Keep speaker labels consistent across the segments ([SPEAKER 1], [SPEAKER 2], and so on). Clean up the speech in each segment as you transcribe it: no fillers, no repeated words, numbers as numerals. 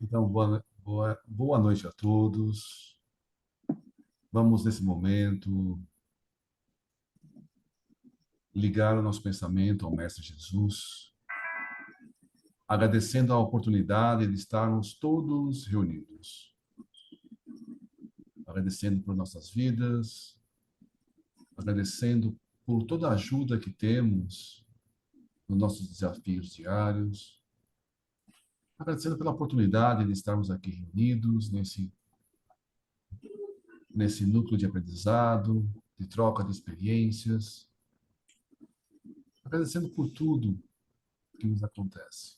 [SPEAKER 1] Então, boa noite a todos. Vamos, nesse momento, ligar o nosso pensamento ao Mestre Jesus, agradecendo a oportunidade de estarmos todos reunidos, agradecendo por nossas vidas, agradecendo por toda a ajuda que temos nos nossos desafios diários, agradecendo pela oportunidade de estarmos aqui reunidos nesse núcleo de aprendizado, de troca de experiências, agradecendo por tudo que nos acontece,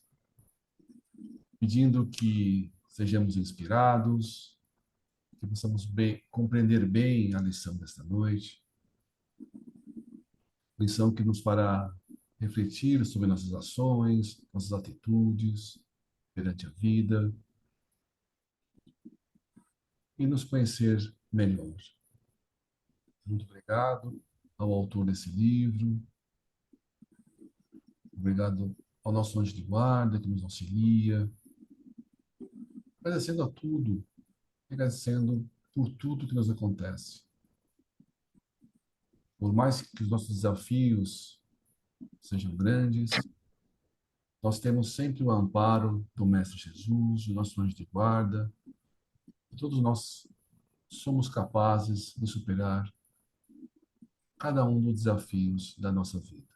[SPEAKER 1] pedindo que sejamos inspirados, que possamos compreender bem a lição desta noite, lição que nos fará refletir sobre nossas ações, nossas atitudes perante a vida e nos conhecer melhor. Muito obrigado ao autor desse livro, obrigado ao nosso anjo de guarda que nos auxilia, agradecendo a tudo, agradecendo por tudo que nos acontece. Por mais que os nossos desafios sejam grandes, nós temos sempre o amparo do Mestre Jesus, do nosso anjo de guarda, e todos nós somos capazes de superar cada um dos desafios da nossa vida.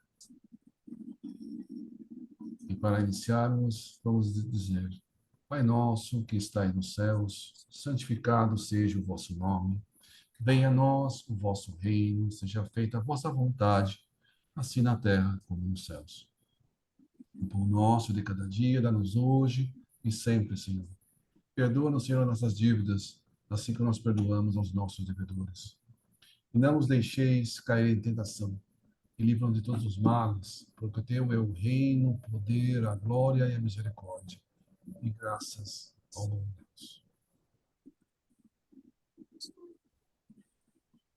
[SPEAKER 1] E para iniciarmos, vamos dizer: Pai nosso que estais nos céus, santificado seja o vosso nome. Venha a nós o vosso reino, seja feita a vossa vontade, assim na terra como nos céus. O pão nosso de cada dia dá-nos hoje e sempre, Senhor. Perdoa-nos, Senhor, nossas dívidas, assim como nós perdoamos aos nossos devedores. E não nos deixeis cair em tentação, e livra-nos de todos os males, porque teu é o reino, o poder, a glória e a misericórdia. E graças ao bom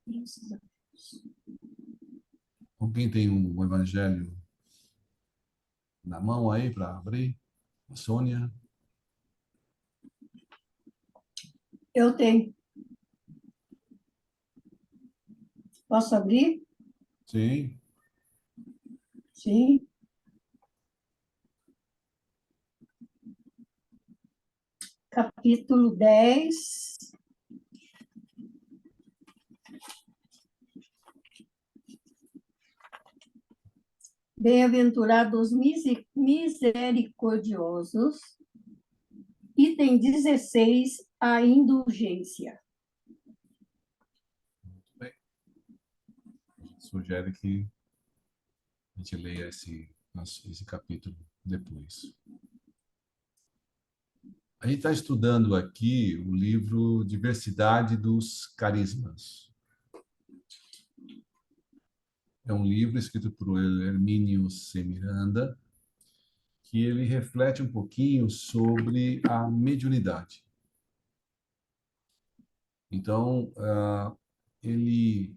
[SPEAKER 1] Deus. Alguém tem um evangelho na mão aí para abrir? A Sônia?
[SPEAKER 2] Eu tenho. Posso abrir?
[SPEAKER 1] Sim.
[SPEAKER 2] Sim. Capítulo 10. Bem-aventurados misericordiosos. Item 16, a indulgência.
[SPEAKER 1] Muito bem. A gente sugere que a gente leia esse capítulo depois. A gente está estudando aqui o livro Diversidade dos Carismas. É um livro escrito por Hermínio C. Miranda, que ele reflete um pouquinho sobre a mediunidade. Então, ele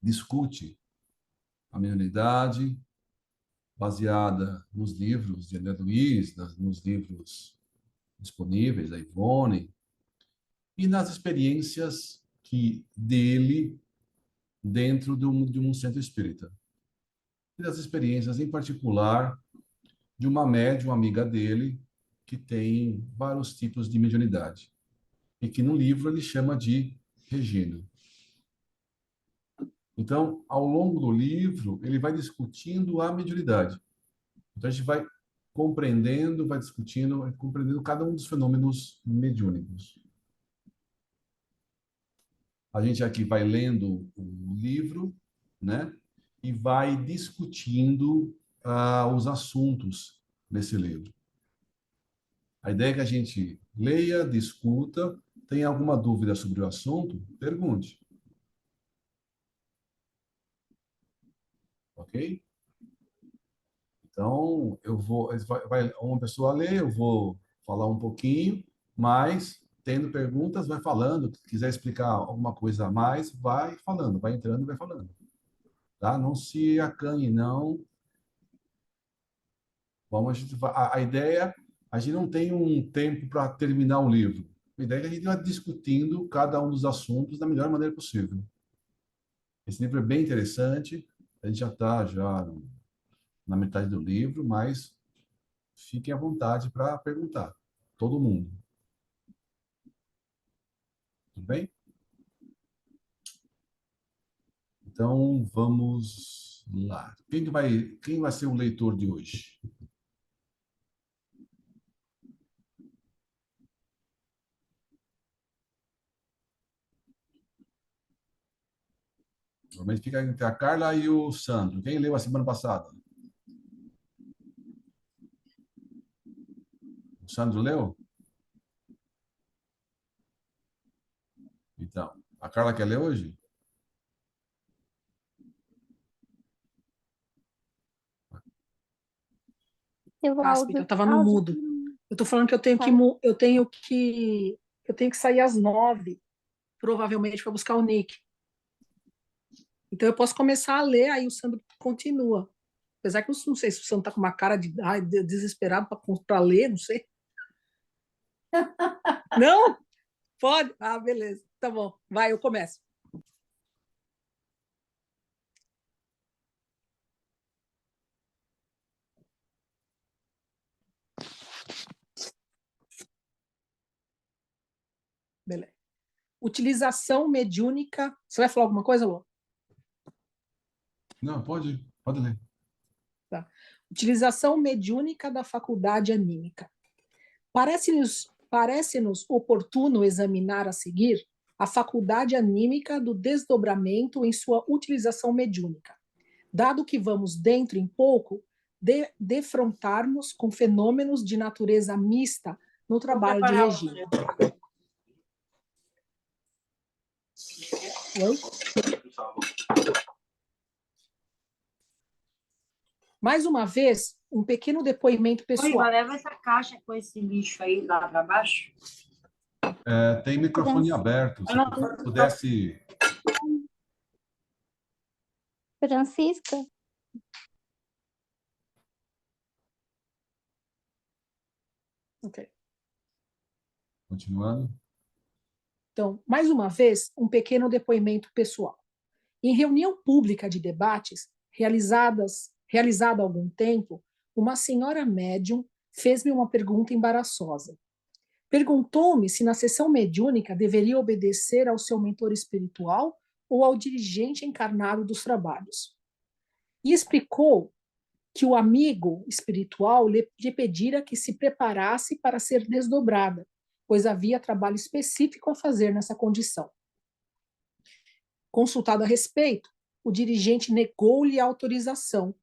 [SPEAKER 1] discute a mediunidade baseada nos livros de André Luiz, nos livros disponíveis da Ivone, e nas experiências dele dentro de um centro espírita. E das experiências, em particular, de uma médium amiga dele, que tem vários tipos de mediunidade. E que no livro ele chama de Regina. Então, ao longo do livro, ele vai discutindo a mediunidade. Então, a gente vai compreendendo, vai discutindo, vai compreendendo cada um dos fenômenos mediúnicos. A gente aqui vai lendo o livro, né? E vai discutindo os assuntos desse livro. A ideia é que a gente leia, discuta, tem alguma dúvida sobre o assunto? Pergunte. Ok? Então, uma pessoa lê, eu vou falar um pouquinho, mas tendo perguntas, vai falando. Se quiser explicar alguma coisa a mais, vai falando, vai entrando e vai falando. Tá? Não se acanhe, não. Vamos, a ideia a gente não tem um tempo para terminar o livro. A ideia é que a gente vá discutindo cada um dos assuntos da melhor maneira possível. Esse livro é bem interessante, a gente já está na metade do livro, mas fiquem à vontade para perguntar, todo mundo. Tudo bem? Então, vamos lá. Quem vai ser o leitor de hoje? Normalmente fica entre a Carla e o Sandro. Quem leu a semana passada? O Sandro leu? Então, a Carla quer ler hoje?
[SPEAKER 3] Desculpa, eu estava no mudo. Eu estou falando que eu tenho que sair às 9, provavelmente, para buscar o Nick. Então eu posso começar a ler, aí o Sandro continua. Apesar que eu não sei se o Sandro está com uma cara de desesperado para ler, não sei. Não? Pode? Ah, beleza. Tá bom. Vai, eu começo. Beleza. Utilização mediúnica. Você vai falar alguma coisa, Lô?
[SPEAKER 1] Não, pode ler.
[SPEAKER 3] Tá. Utilização mediúnica da faculdade anímica. Parece-nos oportuno examinar a seguir a faculdade anímica do desdobramento em sua utilização mediúnica, dado que vamos, dentro em pouco, defrontar-nos com fenômenos de natureza mista no trabalho de regime. Oi? Mais uma vez, um pequeno depoimento pessoal.
[SPEAKER 4] Oi, leva essa caixa com esse lixo aí lá para baixo.
[SPEAKER 1] Tem microfone aberto. Se pudesse...
[SPEAKER 5] Francisca?
[SPEAKER 3] Ok.
[SPEAKER 1] Continuando.
[SPEAKER 3] Então, mais uma vez, um pequeno depoimento pessoal. Em reunião pública de debates, realizada há algum tempo, uma senhora médium fez-me uma pergunta embaraçosa. Perguntou-me se na sessão mediúnica deveria obedecer ao seu mentor espiritual ou ao dirigente encarnado dos trabalhos. E explicou que o amigo espiritual lhe pedira que se preparasse para ser desdobrada, pois havia trabalho específico a fazer nessa condição. Consultado a respeito, o dirigente negou-lhe a autorização,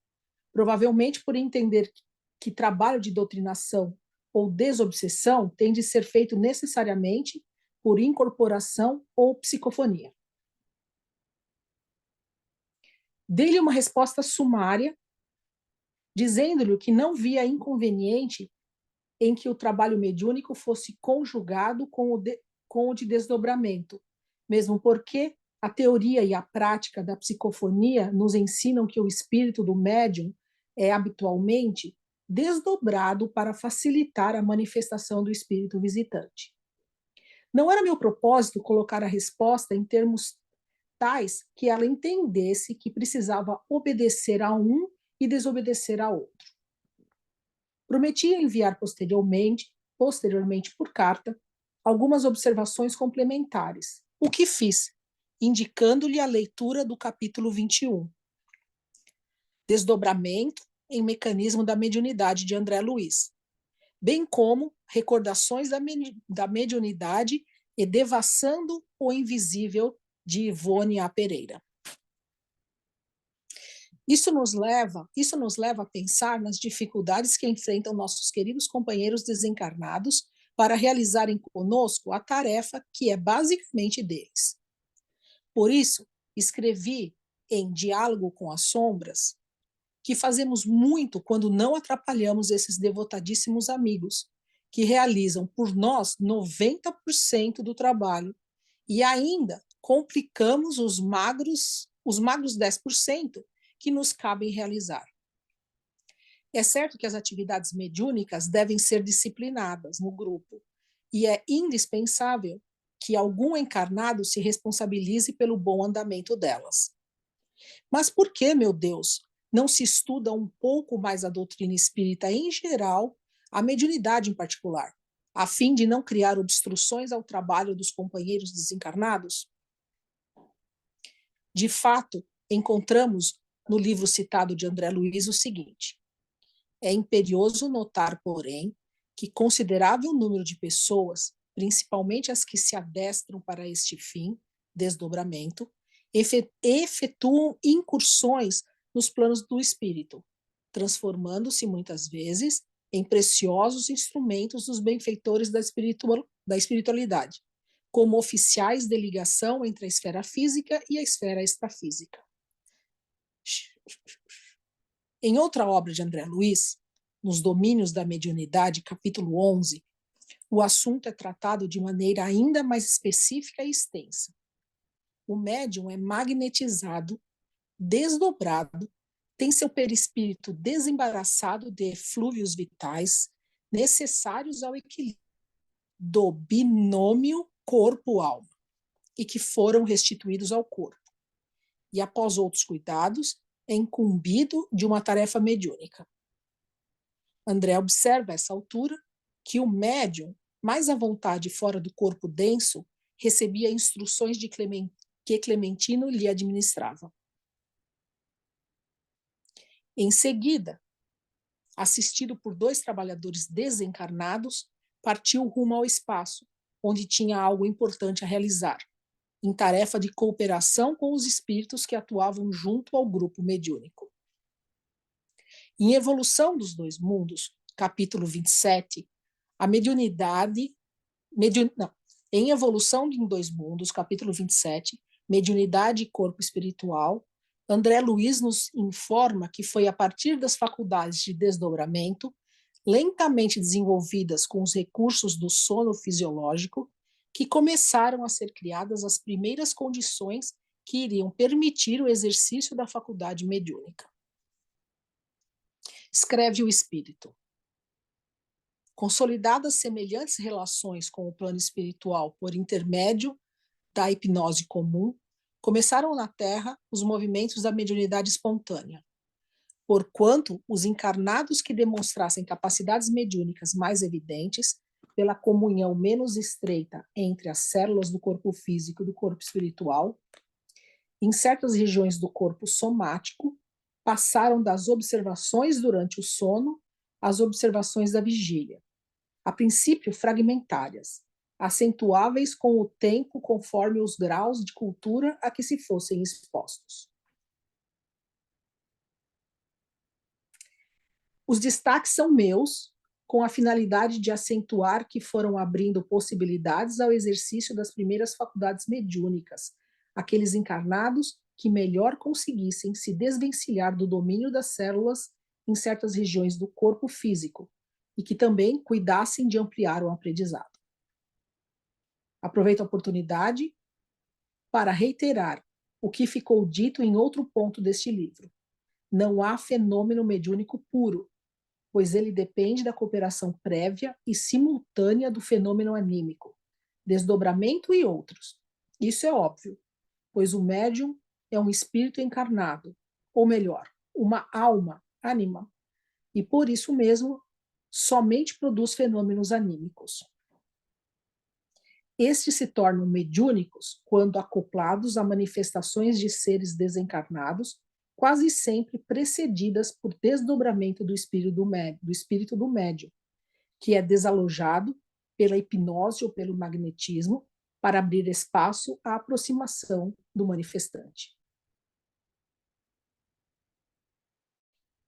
[SPEAKER 3] provavelmente por entender que trabalho de doutrinação ou desobsessão tem de ser feito necessariamente por incorporação ou psicofonia. Dei-lhe uma resposta sumária, dizendo-lhe que não via inconveniente em que o trabalho mediúnico fosse conjugado com o de desdobramento, mesmo porque a teoria e a prática da psicofonia nos ensinam que o espírito do médium é habitualmente desdobrado para facilitar a manifestação do espírito visitante. Não era meu propósito colocar a resposta em termos tais que ela entendesse que precisava obedecer a um e desobedecer a outro. Prometia enviar posteriormente por carta, algumas observações complementares, o que fiz, indicando-lhe a leitura do capítulo 21. Desdobramento em mecanismo da mediunidade de André Luiz, bem como recordações da mediunidade e devassando o invisível de Ivone A. Pereira. Isso nos leva a pensar nas dificuldades que enfrentam nossos queridos companheiros desencarnados para realizarem conosco a tarefa que é basicamente deles. Por isso, escrevi em Diálogo com as Sombras que fazemos muito quando não atrapalhamos esses devotadíssimos amigos, que realizam por nós 90% do trabalho e ainda complicamos os magros 10% que nos cabem realizar. É certo que as atividades mediúnicas devem ser disciplinadas no grupo, e é indispensável que algum encarnado se responsabilize pelo bom andamento delas. Mas por que, meu Deus, não se estuda um pouco mais a doutrina espírita em geral, a mediunidade em particular, a fim de não criar obstruções ao trabalho dos companheiros desencarnados? De fato, encontramos no livro citado de André Luiz o seguinte: é imperioso notar, porém, que considerável número de pessoas, principalmente as que se adestram para este fim, desdobramento, efetuam incursões nos planos do espírito, transformando-se muitas vezes em preciosos instrumentos dos benfeitores da espiritualidade, como oficiais de ligação entre a esfera física e a esfera extrafísica. Em outra obra de André Luiz, Nos Domínios da Mediunidade, capítulo 11, o assunto é tratado de maneira ainda mais específica e extensa. O médium é magnetizado, desdobrado, tem seu perispírito desembaraçado de eflúvios vitais necessários ao equilíbrio do binômio corpo-alma e que foram restituídos ao corpo. E após outros cuidados, é incumbido de uma tarefa mediúnica. André observa a essa altura que o médium, mais à vontade fora do corpo denso, recebia instruções que Clementino lhe administrava. Em seguida, assistido por 2 trabalhadores desencarnados, partiu rumo ao espaço, onde tinha algo importante a realizar, em tarefa de cooperação com os espíritos que atuavam junto ao grupo mediúnico. Em Evolução dos Dois Mundos, capítulo 27, a mediunidade... Em Evolução em Dois Mundos, capítulo 27, Mediunidade e Corpo Espiritual, André Luiz nos informa que foi a partir das faculdades de desdobramento, lentamente desenvolvidas com os recursos do sono fisiológico, que começaram a ser criadas as primeiras condições que iriam permitir o exercício da faculdade mediúnica. Escreve o espírito: consolidadas semelhantes relações com o plano espiritual por intermédio da hipnose comum, começaram na Terra os movimentos da mediunidade espontânea. Porquanto os encarnados que demonstrassem capacidades mediúnicas mais evidentes, pela comunhão menos estreita entre as células do corpo físico e do corpo espiritual, em certas regiões do corpo somático, passaram das observações durante o sono às observações da vigília, a princípio fragmentárias, acentuáveis com o tempo conforme os graus de cultura a que se fossem expostos. Os destaques são meus, com a finalidade de acentuar que foram abrindo possibilidades ao exercício das primeiras faculdades mediúnicas, aqueles encarnados que melhor conseguissem se desvencilhar do domínio das células em certas regiões do corpo físico e que também cuidassem de ampliar o aprendizado. Aproveito a oportunidade para reiterar o que ficou dito em outro ponto deste livro. Não há fenômeno mediúnico puro, pois ele depende da cooperação prévia e simultânea do fenômeno anímico, desdobramento e outros. Isso é óbvio, pois o médium é um espírito encarnado, ou melhor, uma alma, ânima, e por isso mesmo somente produz fenômenos anímicos. Estes se tornam mediúnicos quando acoplados a manifestações de seres desencarnados, quase sempre precedidas por desdobramento do espírito do médium, que é desalojado pela hipnose ou pelo magnetismo para abrir espaço à aproximação do manifestante.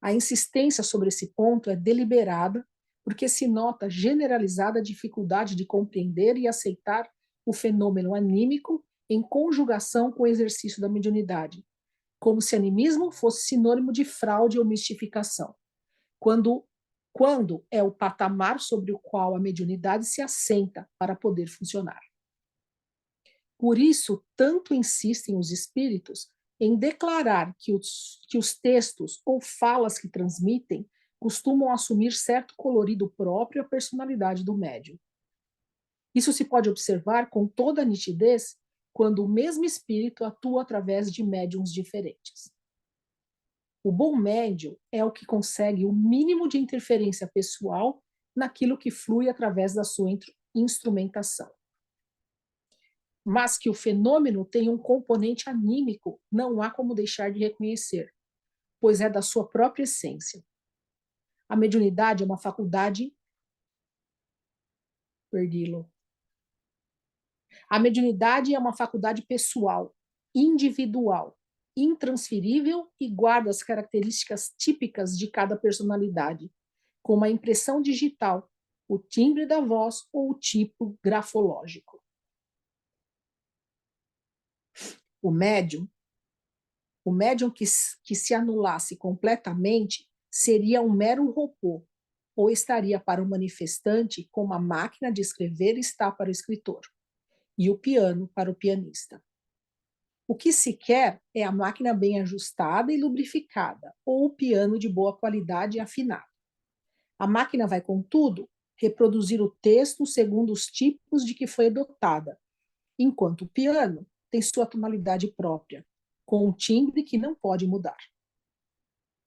[SPEAKER 3] A insistência sobre esse ponto é deliberada porque se nota generalizada dificuldade de compreender e aceitar o fenômeno anímico em conjugação com o exercício da mediunidade, como se animismo fosse sinônimo de fraude ou mistificação, quando é o patamar sobre o qual a mediunidade se assenta para poder funcionar. Por isso, tanto insistem os espíritos em declarar que os textos ou falas que transmitem costumam assumir certo colorido próprio à personalidade do médium. Isso se pode observar com toda a nitidez quando o mesmo espírito atua através de médiums diferentes. O bom médium é o que consegue o mínimo de interferência pessoal naquilo que flui através da sua instrumentação. Mas que o fenômeno tem um componente anímico, não há como deixar de reconhecer, pois é da sua própria essência. A mediunidade é uma faculdade. Perdi-lo. A mediunidade é uma faculdade pessoal, individual, intransferível e guarda as características típicas de cada personalidade, como a impressão digital, o timbre da voz ou o tipo grafológico. O médium que se anulasse completamente seria um mero robô, ou estaria para o manifestante como a máquina de escrever está para o escritor, e o piano para o pianista. O que se quer é a máquina bem ajustada e lubrificada, ou o piano de boa qualidade e afinado. A máquina vai, contudo, reproduzir o texto segundo os tipos de que foi dotada, enquanto o piano tem sua tonalidade própria, com um timbre que não pode mudar.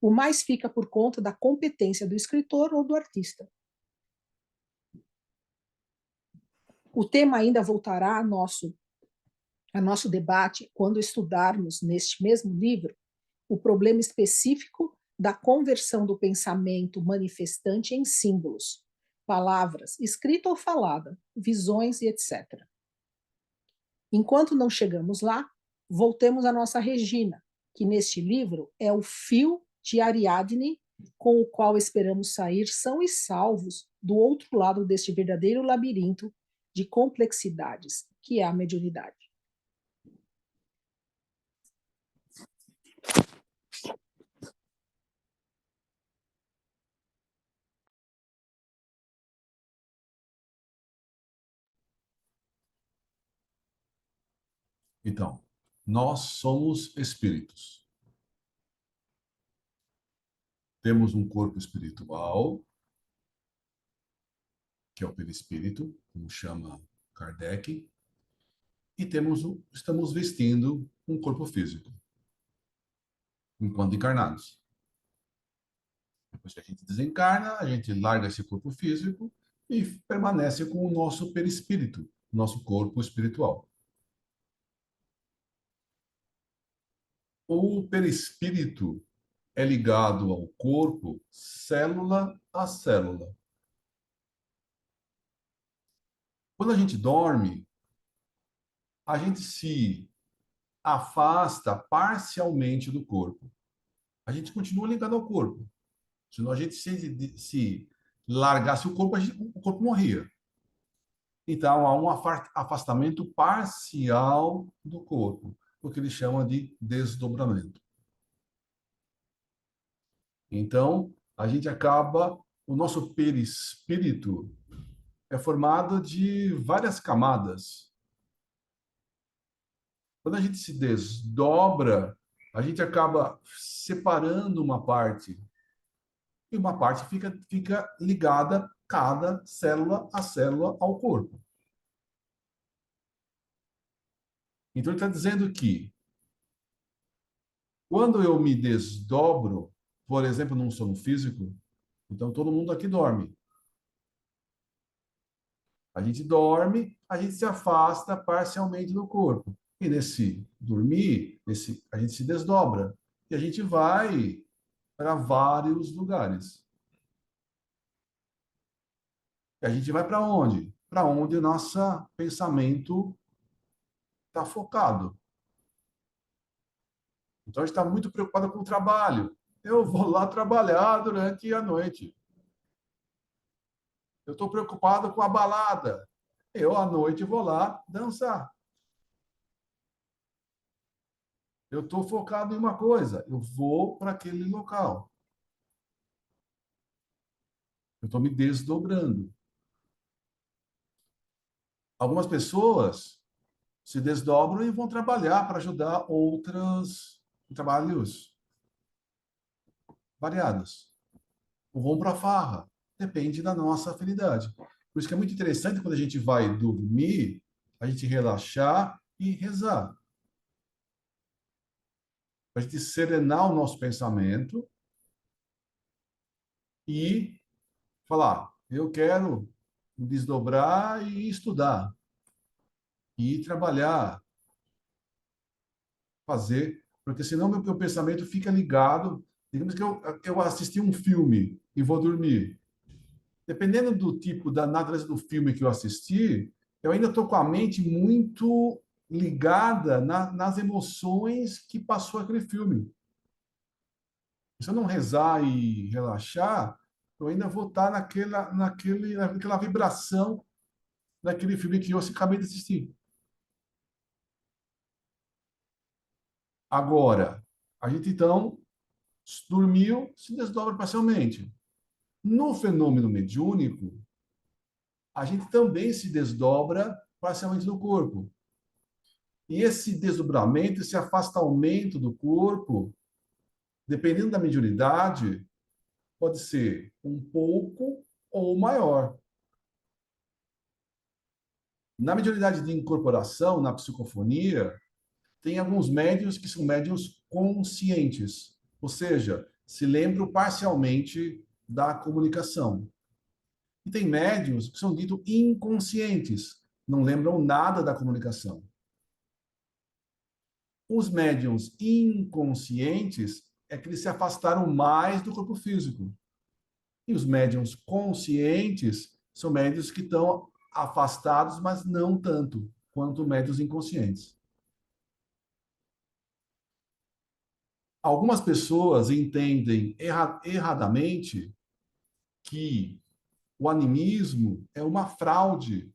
[SPEAKER 3] O mais fica por conta da competência do escritor ou do artista. O tema ainda voltará a nosso debate quando estudarmos neste mesmo livro o problema específico da conversão do pensamento manifestante em símbolos, palavras, escrita ou falada, visões e etc. Enquanto não chegamos lá, voltemos à nossa Regina, que neste livro é o fio de Ariadne com o qual esperamos sair são e salvos do outro lado deste verdadeiro labirinto de complexidades, que é a mediunidade.
[SPEAKER 1] Então, nós somos espíritos. Temos um corpo espiritual, que é o perispírito, como chama Kardec, e estamos vestindo um corpo físico, enquanto encarnados. Depois que a gente desencarna, a gente larga esse corpo físico e permanece com o nosso perispírito, nosso corpo espiritual. O perispírito é ligado ao corpo, célula a célula. Quando a gente dorme, a gente se afasta parcialmente do corpo. A gente continua ligado ao corpo. Senão a gente se largasse o corpo, o corpo morria. Então, há um afastamento parcial do corpo, o que ele chama de desdobramento. Então, a gente acaba, o nosso perispírito é formado de várias camadas. Quando a gente se desdobra, a gente acaba separando uma parte. E uma parte fica ligada, cada célula a célula, ao corpo. Então, ele está dizendo que quando eu me desdobro, por exemplo, num sono físico, então todo mundo aqui dorme. A gente dorme, a gente se afasta parcialmente do corpo. E nesse dormir, a gente se desdobra. E a gente vai para vários lugares. E a gente vai para onde? Para onde o nosso pensamento está focado. Então, a gente está muito preocupado com o trabalho. Eu vou lá trabalhar durante a noite. Eu estou preocupado com a balada. Eu, à noite, vou lá dançar. Eu estou focado em uma coisa. Eu vou para aquele local. Eu estou me desdobrando. Algumas pessoas se desdobram e vão trabalhar para ajudar outras em trabalhos variados. ou vão para a farra. Depende da nossa afinidade. Por isso que é muito interessante quando a gente vai dormir, a gente relaxar e rezar. Para a gente serenar o nosso pensamento e falar, eu quero desdobrar e estudar, e trabalhar, fazer, porque senão meu pensamento fica ligado. Digamos que eu assisti um filme e vou dormir. Dependendo do tipo, da natureza do filme que eu assisti, eu ainda estou com a mente muito ligada nas emoções que passou aquele filme. Se eu não rezar e relaxar, eu ainda vou estar naquela vibração daquele filme que eu acabei de assistir. Agora, a gente então dormiu, se desdobra parcialmente. No fenômeno mediúnico, a gente também se desdobra parcialmente do corpo. E esse desdobramento, esse afastamento do corpo, dependendo da mediunidade, pode ser um pouco ou maior. Na mediunidade de incorporação, na psicofonia, tem alguns médiuns que são médiuns conscientes, ou seja, se lembram parcialmente da comunicação. E tem médiuns que são ditos inconscientes, não lembram nada da comunicação. Os médiuns inconscientes é que eles se afastaram mais do corpo físico. E os médiuns conscientes são médiuns que estão afastados, mas não tanto quanto médiuns inconscientes. Algumas pessoas entendem erradamente que o animismo é uma fraude,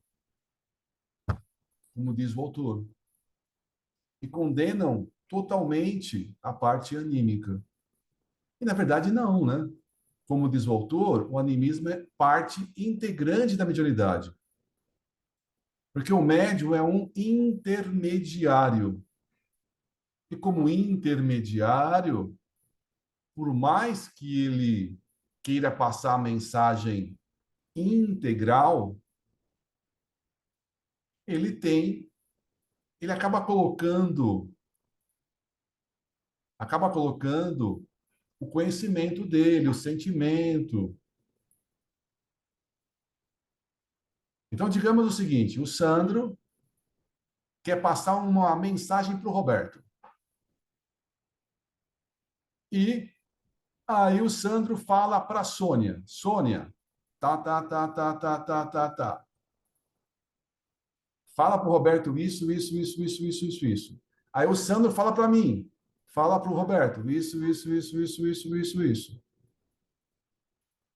[SPEAKER 1] como diz o autor, e condenam totalmente a parte anímica. E, na verdade, não, né? Como diz o autor, o animismo é parte integrante da mediunidade. Porque o médium é um intermediário. E como intermediário, por mais que ele queira passar a mensagem integral, ele acaba colocando o conhecimento dele, o sentimento. Então, digamos o seguinte: o Sandro quer passar uma mensagem para o Roberto. E aí o Sandro fala para a Sônia: Sônia, tá. Fala para o Roberto isso. Aí o Sandro fala para mim: fala para o Roberto isso.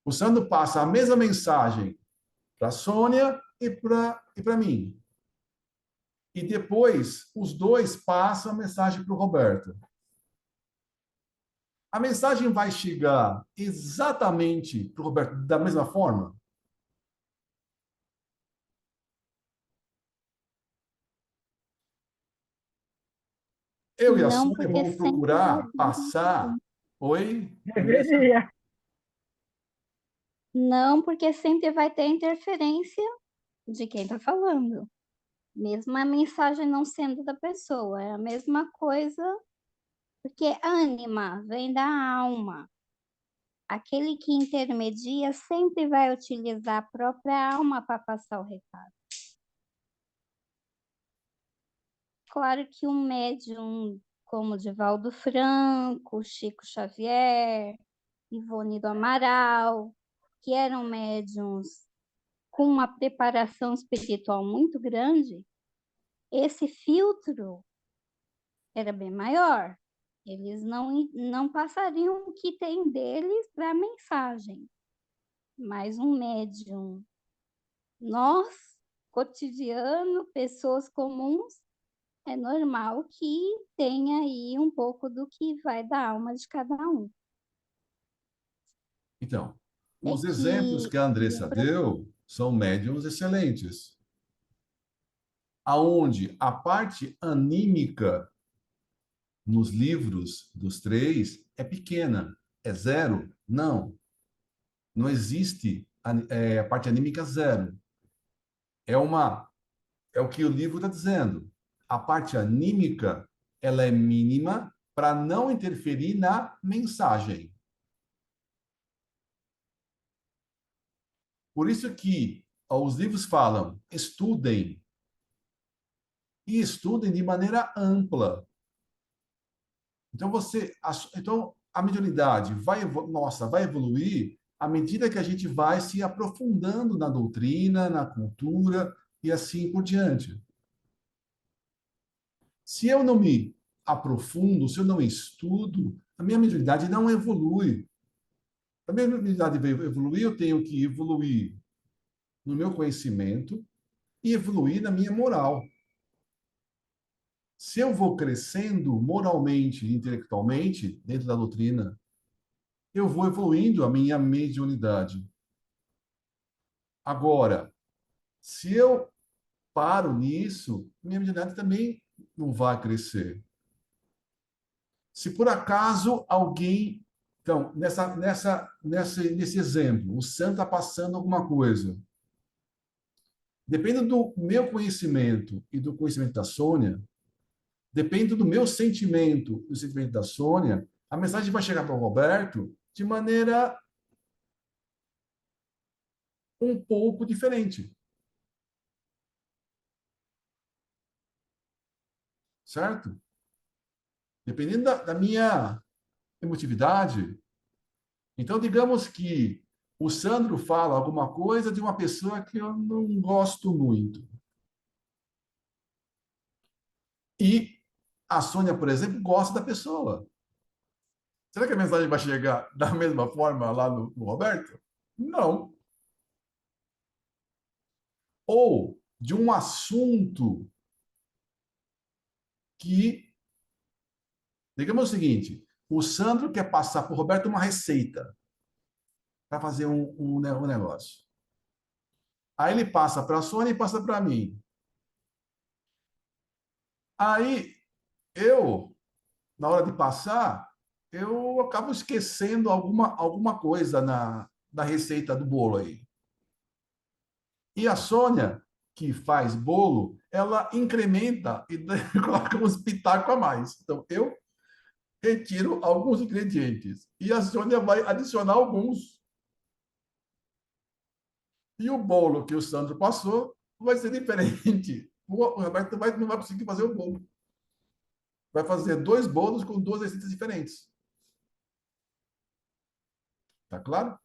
[SPEAKER 1] O Sandro passa a mesma mensagem para a Sônia e para mim. E depois os dois passam a mensagem para o Roberto. A mensagem vai chegar exatamente para o Roberto da mesma forma? Eu e a
[SPEAKER 5] Não,
[SPEAKER 1] Sônia
[SPEAKER 5] porque
[SPEAKER 1] vamos
[SPEAKER 5] sempre vai
[SPEAKER 1] procurar
[SPEAKER 5] ter
[SPEAKER 1] passar.
[SPEAKER 5] interferência.
[SPEAKER 1] Oi?
[SPEAKER 3] Deveria.
[SPEAKER 5] Não, porque sempre vai ter interferência de quem está falando. Mesmo a mensagem não sendo da pessoa, é a mesma coisa, porque ânima vem da alma. Aquele que intermedia sempre vai utilizar a própria alma para passar o recado. Claro que um médium como Divaldo Franco, Chico Xavier, Ivone do Amaral, que eram médiums com uma preparação espiritual muito grande, esse filtro era bem maior. Eles não passariam o que tem deles para a mensagem. Mas um médium, nós, cotidiano, pessoas comuns, é normal que tenha aí um pouco do que vai da alma de cada um.
[SPEAKER 1] Então,
[SPEAKER 5] É
[SPEAKER 1] os exemplos
[SPEAKER 5] que
[SPEAKER 1] que a Andressa deu são médiums excelentes, aonde a parte anímica nos livros dos três é pequena, é zero? Não. Não existe a parte anímica zero. É o que o livro está dizendo. A parte anímica, ela é mínima para não interferir na mensagem. Por isso que os livros falam, estudem. E estudem de maneira ampla. Então a mediunidade vai evoluir à medida que a gente vai se aprofundando na doutrina, na cultura e assim por diante. Se eu não me aprofundo, se eu não estudo, a minha mediunidade não evolui. Para a minha mediunidade evoluir, eu tenho que evoluir no meu conhecimento e evoluir na minha moral. Se eu vou crescendo moralmente e intelectualmente dentro da doutrina, eu vou evoluindo a minha mediunidade. Agora, se eu paro nisso, minha mediunidade também não vai crescer. Se por acaso alguém. Então, nesse exemplo, o santo está passando alguma coisa. Depende do meu conhecimento e do conhecimento da Sônia, depende do meu sentimento e do sentimento da Sônia, a mensagem vai chegar para o Roberto de maneira um pouco diferente. Certo? Dependendo da minha emotividade. Então, digamos que o Sandro fala alguma coisa de uma pessoa que eu não gosto muito. E a Sônia, por exemplo, gosta da pessoa. Será que a mensagem vai chegar da mesma forma lá no Roberto? Não. Ou de um assunto que, digamos o seguinte, o Sandro quer passar para o Roberto uma receita para fazer um negócio. Aí ele passa para a Sônia e passa para mim. Aí eu, na hora de passar, eu acabo esquecendo alguma coisa da receita do bolo aí. E a Sônia, que faz bolo, ela incrementa e coloca uns pitacos a mais. Então, eu retiro alguns ingredientes e a Sônia vai adicionar alguns. E o bolo que o Sandro passou vai ser diferente. O Roberto não vai conseguir fazer o bolo. Vai fazer 2 bolos com 2 receitas diferentes. Tá claro?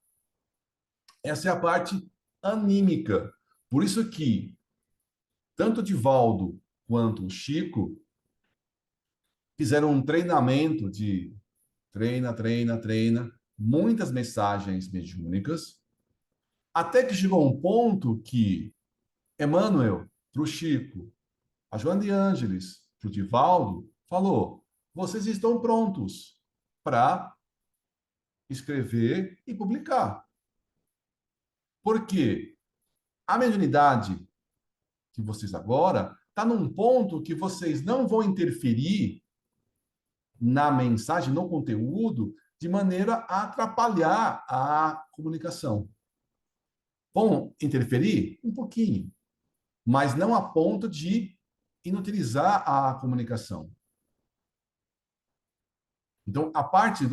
[SPEAKER 1] Essa é a parte anímica. Por isso que tanto o Divaldo quanto o Chico fizeram um treinamento de treina, muitas mensagens mediúnicas, até que chegou um ponto que Emmanuel, para o Chico, a Joana de Ângeles, para o Divaldo, falou: vocês estão prontos para escrever e publicar. Por quê? A mediunidade que vocês agora está num ponto que vocês não vão interferir na mensagem, no conteúdo, de maneira a atrapalhar a comunicação. Vão interferir? Um pouquinho, mas não a ponto de inutilizar a comunicação. Então, a parte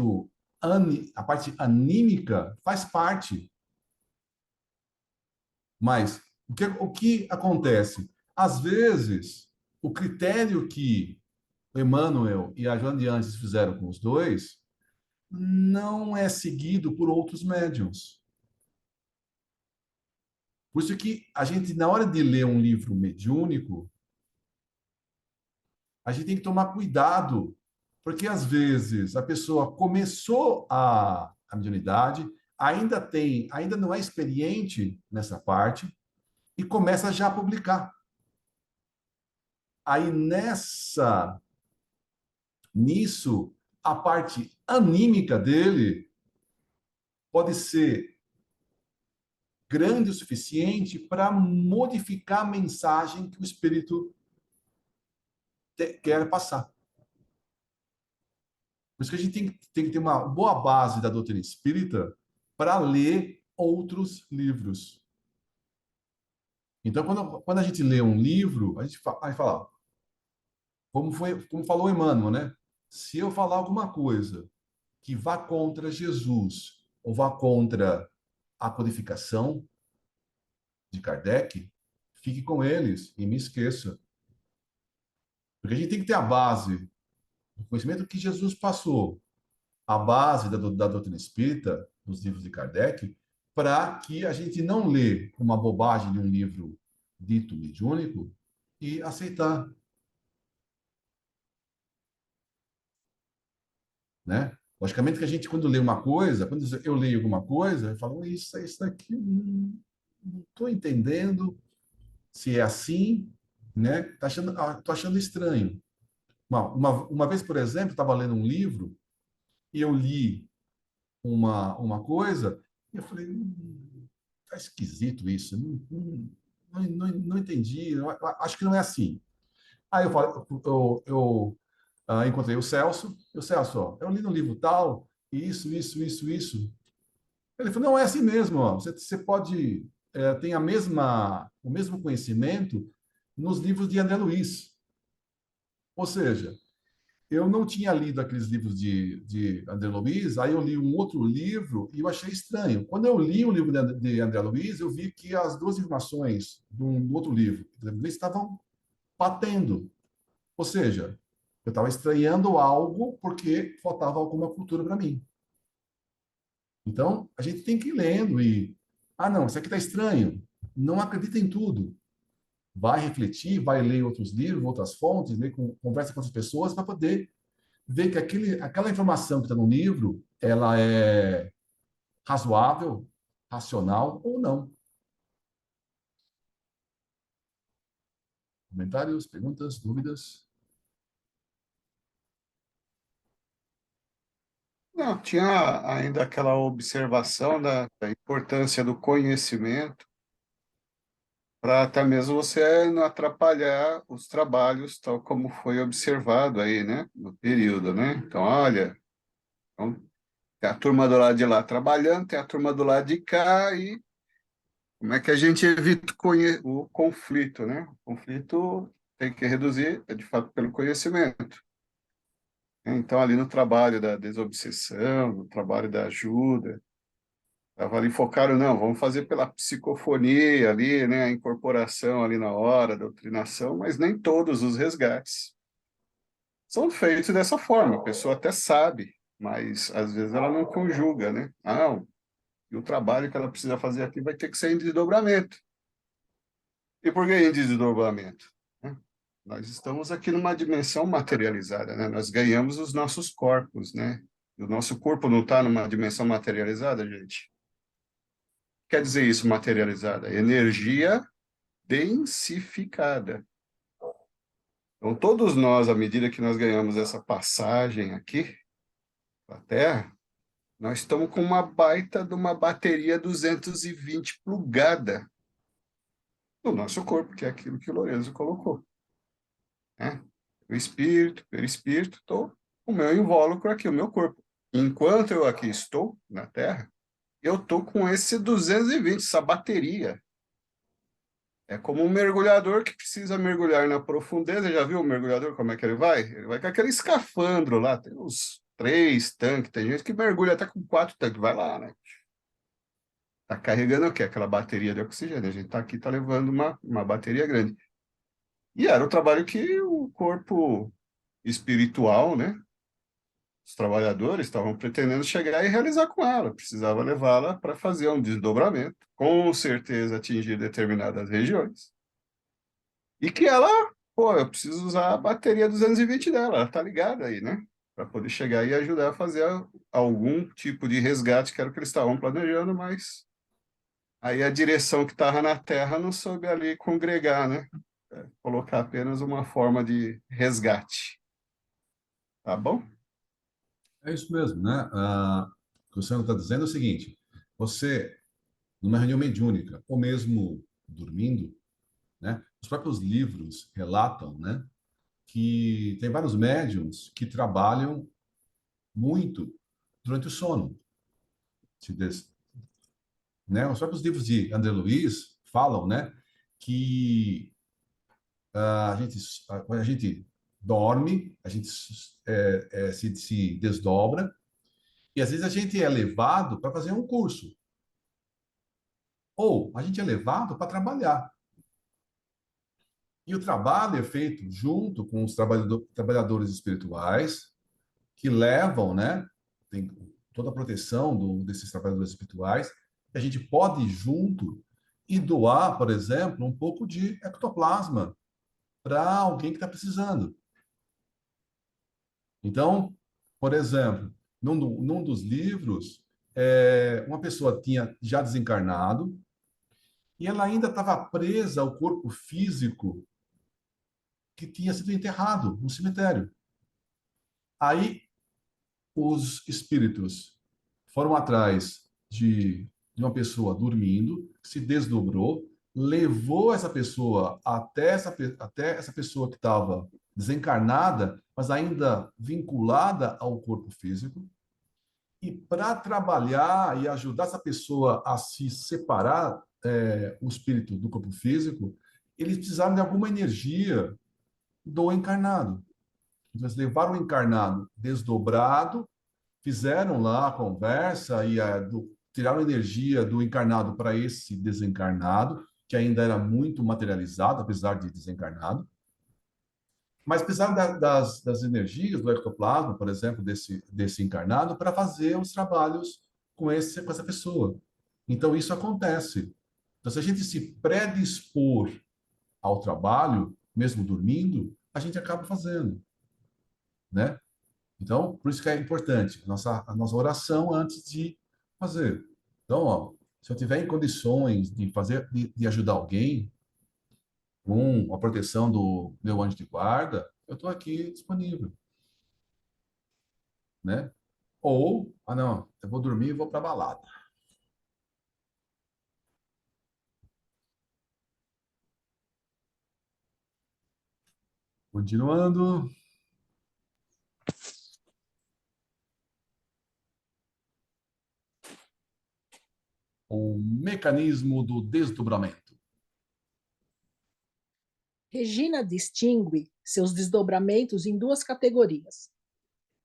[SPEAKER 1] anímica faz parte. Mas o que acontece? Às vezes, o critério que o Emmanuel e a Joana de Anjos fizeram com os dois não é seguido por outros médiums. Por isso que a gente, na hora de ler um livro mediúnico, a gente tem que tomar cuidado, porque às vezes a pessoa começou a mediunidade, ainda não é experiente nessa parte, e começa já a publicar. Aí nisso, a parte anímica dele pode ser grande o suficiente para modificar a mensagem que o espírito quer passar. Por isso que a gente tem que ter uma boa base da doutrina espírita para ler outros livros. Então, quando a gente lê um livro, a gente aí fala, como falou Emmanuel, né? Se eu falar alguma coisa que vá contra Jesus ou vá contra a codificação de Kardec, fique com eles e me esqueça. Porque a gente tem que ter a base do conhecimento que Jesus passou, a base da doutrina espírita, dos livros de Kardec, para que a gente não lê uma bobagem de um livro dito mediúnico e aceitar, né? Logicamente que a gente, quando lê uma coisa, quando eu leio alguma coisa, eu falo, isso daqui não estou entendendo se é assim, né? Tô achando estranho. Uma vez, por exemplo, estava lendo um livro e eu li uma coisa e eu falei, tá esquisito isso, não entendi, acho que não é assim. Aí eu encontrei o Celso, e o Celso, ó, eu li no livro tal, isso. Ele falou, não, é assim mesmo, ó, você pode, tem o mesmo conhecimento nos livros de André Luiz. Ou seja, eu não tinha lido aqueles livros de André Luiz, aí eu li um outro livro e eu achei estranho. Quando eu li o livro de André Luiz, eu vi que as duas informações do outro livro estavam batendo. Ou seja, eu estava estranhando algo porque faltava alguma cultura para mim. Então, a gente tem que ir lendo e... Ah, não, isso aqui está estranho. Não acredita em tudo. Vai refletir, vai ler outros livros, outras fontes, conversa com outras pessoas para poder ver que aquela informação que está no livro, ela é razoável, racional ou não. Comentários, perguntas, dúvidas?
[SPEAKER 6] Não, tinha ainda aquela observação da importância do conhecimento para até mesmo você não atrapalhar os trabalhos, tal como foi observado aí, né, no período, né? Então, olha, então, tem a turma do lado de lá trabalhando, tem a turma do lado de cá, e como é que a gente evita o conflito, né? O conflito tem que reduzir, de fato, pelo conhecimento. Então, ali no trabalho da desobsessão, no trabalho da ajuda, estava ali focado, não, vamos fazer pela psicofonia ali, né, a incorporação ali na hora, a doutrinação, mas nem todos os resgates são feitos dessa forma. A pessoa até sabe, mas às vezes ela não conjuga, né? Ah, e o trabalho que ela precisa fazer aqui vai ter que ser em desdobramento. E por que em desdobramento? Né? Nós estamos aqui numa dimensão materializada, né? Nós ganhamos os nossos corpos, né? E o nosso corpo não está numa dimensão materializada, gente? Quer dizer isso, materializada? Energia densificada. Então, todos nós, à medida que nós ganhamos essa passagem aqui para a Terra, nós estamos com uma baita de uma bateria 220 plugada no nosso corpo, que é aquilo que o Lorenzo colocou. Né? O espírito, perispírito, estou o meu invólucro aqui, o meu corpo. Enquanto eu aqui estou na Terra, eu estou com esse 220, essa bateria. É como um mergulhador que precisa mergulhar na profundeza. Já viu o mergulhador, como é que ele vai? Ele vai com aquele escafandro lá, tem uns 3 tanques, tem gente que mergulha até com 4 tanques, vai lá, né? Tá carregando o quê? Aquela bateria de oxigênio. A gente tá aqui, tá levando uma bateria grande. E era o trabalho que o corpo espiritual, né? Os trabalhadores estavam pretendendo chegar e realizar com ela. Precisava levá-la para fazer um desdobramento, com certeza atingir determinadas regiões. E que ela, pô, eu preciso usar a bateria 220 dela, ela tá ligada aí, né? Para poder chegar e ajudar a fazer algum tipo de resgate, que era o que eles estavam planejando, mas aí a direção que estava na Terra não soube ali congregar, né? Colocar apenas uma forma de resgate. Tá bom?
[SPEAKER 1] É isso mesmo, né? O que o senhor está dizendo é o seguinte: você, numa reunião mediúnica, ou mesmo dormindo, né? Os próprios livros relatam, né? Que tem vários médiums que trabalham muito durante o sono. Se des- né? Os próprios livros de André Luiz falam, né, que quando a gente dorme, a gente se desdobra, e às vezes a gente é levado para fazer um curso, ou a gente é levado para trabalhar. E o trabalho é feito junto com os trabalhadores espirituais, que levam, né, tem toda a proteção desses trabalhadores espirituais, e a gente pode ir junto e doar, por exemplo, um pouco de ectoplasma para alguém que está precisando. Então, por exemplo, num dos livros, uma pessoa tinha já desencarnado e ela ainda estava presa ao corpo físico que tinha sido enterrado no cemitério. Aí os espíritos foram atrás de uma pessoa dormindo, se desdobrou, levou essa pessoa até essa pessoa que estava desencarnada, mas ainda vinculada ao corpo físico. E para trabalhar e ajudar essa pessoa a se separar, o espírito do corpo físico, eles precisaram de alguma energia do encarnado. Então, eles levaram o encarnado desdobrado, fizeram lá a conversa e tiraram energia do encarnado para esse desencarnado, que ainda era muito materializado, apesar de desencarnado. Mas precisaram das energias do ectoplasma, por exemplo, desse encarnado, para fazer os trabalhos com essa pessoa. Então, isso acontece. Então, se a gente se predispor ao trabalho, mesmo dormindo, a gente acaba fazendo, né? Então, por isso que é importante a nossa oração antes de fazer. Então, ó, se eu tiver em condições de fazer, de ajudar alguém com a proteção do meu anjo de guarda, eu estou aqui disponível, né? Ou, não, eu vou dormir e vou para balada. Continuando. O mecanismo do desdobramento.
[SPEAKER 3] Regina distingue seus desdobramentos em duas categorias: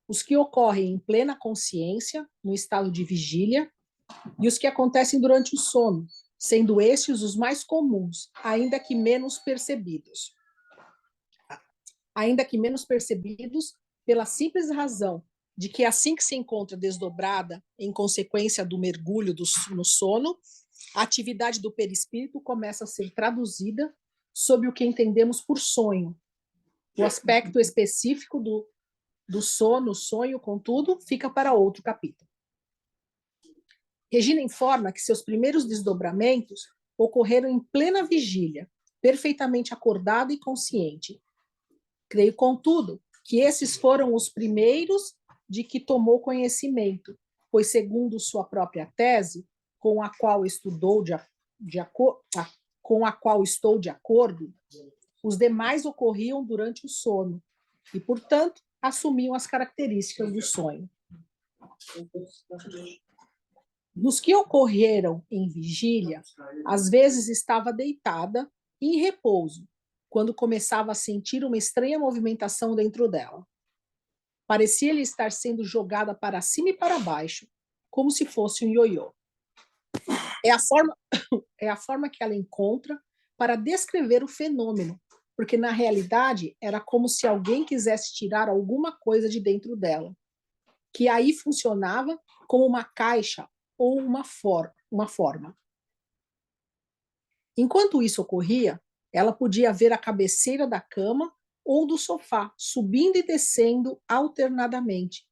[SPEAKER 3] os que ocorrem em plena consciência, no estado de vigília, e os que acontecem durante o sono, sendo estes os mais comuns, ainda que menos percebidos. Ainda que menos percebidos pela simples razão de que assim que se encontra desdobrada, em consequência do mergulho no sono, a atividade do perispírito começa a ser traduzida sob o que entendemos por sonho. O aspecto específico do sono, sonho, contudo, fica para outro capítulo. Regina informa que seus primeiros desdobramentos ocorreram em plena vigília, perfeitamente acordada e consciente. Creio, contudo, que esses foram os primeiros de que tomou conhecimento, pois, segundo sua própria tese, com a qual estou de acordo, os demais ocorriam durante o sono e, portanto, assumiam as características do sonho. Nos que ocorreram em vigília, às vezes estava deitada e em repouso, quando começava a sentir uma estranha movimentação dentro dela. Parecia-lhe estar sendo jogada para cima e para baixo, como se fosse um ioiô. É a forma que ela encontra para descrever o fenômeno, porque na realidade era como se alguém quisesse tirar alguma coisa de dentro dela, que aí funcionava como uma caixa ou uma forma. Enquanto isso ocorria, ela podia ver a cabeceira da cama ou do sofá, subindo e descendo alternadamente,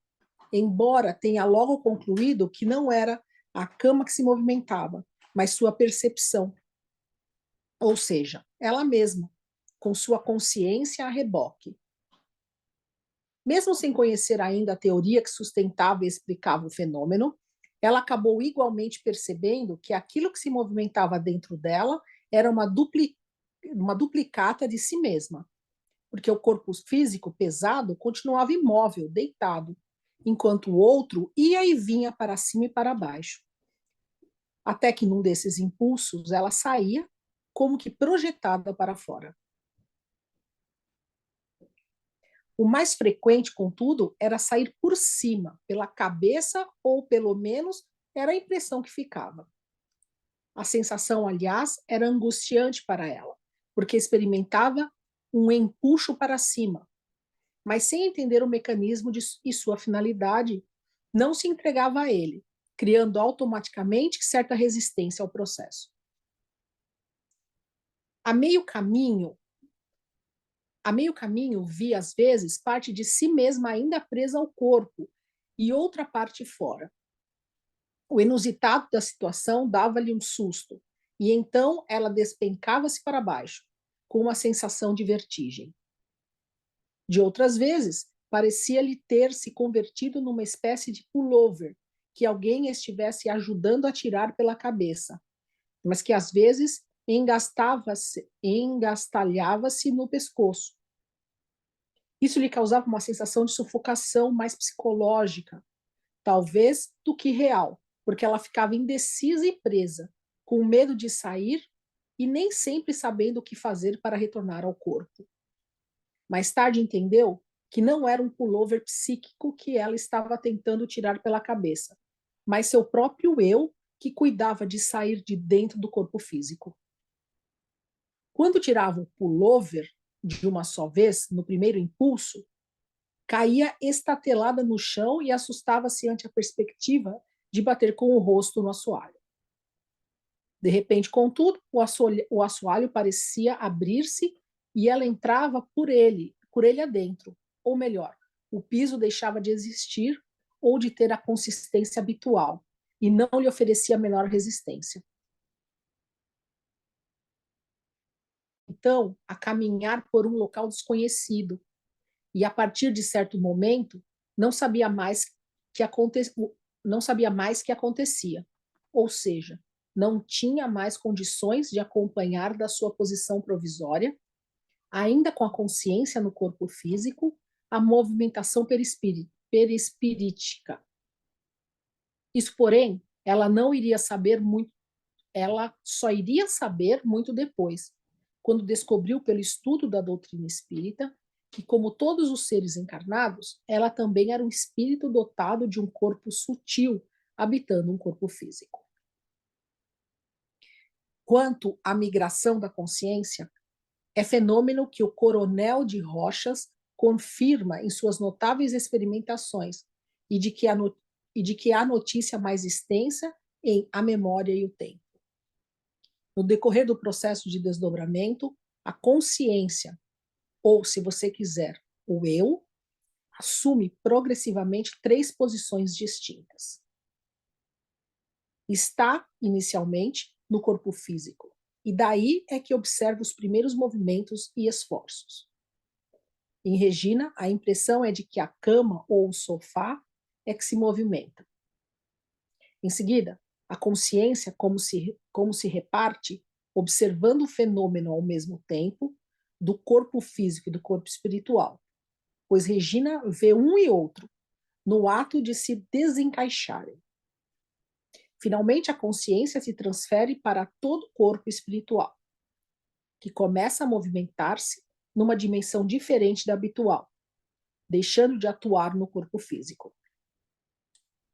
[SPEAKER 3] embora tenha logo concluído que não era a cama que se movimentava, mas sua percepção. Ou seja, ela mesma, com sua consciência a reboque. Mesmo sem conhecer ainda a teoria que sustentava e explicava o fenômeno, ela acabou igualmente percebendo que aquilo que se movimentava dentro dela era uma duplicata de si mesma, porque o corpo físico pesado continuava imóvel, deitado, enquanto o outro ia e vinha para cima e para baixo. até que num desses impulsos ela saía como que projetada para fora. O mais frequente, contudo, era sair por cima, pela cabeça, ou pelo menos era a impressão que ficava. A sensação, aliás, era angustiante para ela, porque experimentava um empuxo para cima, mas sem entender o mecanismo e sua finalidade, não se entregava a ele, criando automaticamente certa resistência ao processo. A meio caminho, via às vezes parte de si mesma ainda presa ao corpo e outra parte fora. O inusitado da situação dava-lhe um susto, e então ela despencava-se para baixo, com uma sensação de vertigem. De outras vezes, parecia-lhe ter se convertido numa espécie de pullover, que alguém estivesse ajudando a tirar pela cabeça, mas que às vezes engastalhava-se no pescoço. Isso lhe causava uma sensação de sufocação mais psicológica, talvez, do que real, porque ela ficava indecisa e presa, com medo de sair e nem sempre sabendo o que fazer para retornar ao corpo. Mais tarde entendeu que não era um pullover psíquico que ela estava tentando tirar pela cabeça, mas seu próprio eu que cuidava de sair de dentro do corpo físico. Quando tirava o pullover de uma só vez, no primeiro impulso, caía estatelada no chão e assustava-se ante a perspectiva de bater com o rosto no assoalho. De repente, contudo, o assoalho parecia abrir-se e ela entrava por ele adentro, ou melhor, o piso deixava de existir ou de ter a consistência habitual e não lhe oferecia a menor resistência. Então, a caminhar por um local desconhecido, e a partir de certo momento não sabia mais que acontecia, ou seja, não tinha mais condições de acompanhar da sua posição provisória, ainda com a consciência no corpo físico, a movimentação perispirítica. Isso, porém, ela só iria saber muito depois, quando descobriu pelo estudo da doutrina espírita que, como todos os seres encarnados, ela também era um espírito dotado de um corpo sutil, habitando um corpo físico. Quanto à migração da consciência, é fenômeno que o Coronel de Rochas confirma em suas notáveis experimentações e de que há notícia mais extensa em A Memória e o Tempo. No decorrer do processo de desdobramento, a consciência, ou, se você quiser, o eu, assume progressivamente 3 posições distintas. Está, inicialmente, no corpo físico, e daí é que observa os primeiros movimentos e esforços. Em Regina, a impressão é de que a cama ou o sofá é que se movimenta. Em seguida, a consciência, como se reparte, observando o fenômeno ao mesmo tempo, do corpo físico e do corpo espiritual, pois Regina vê um e outro no ato de se desencaixarem. Finalmente, a consciência se transfere para todo o corpo espiritual, que começa a movimentar-se numa dimensão diferente da habitual, deixando de atuar no corpo físico.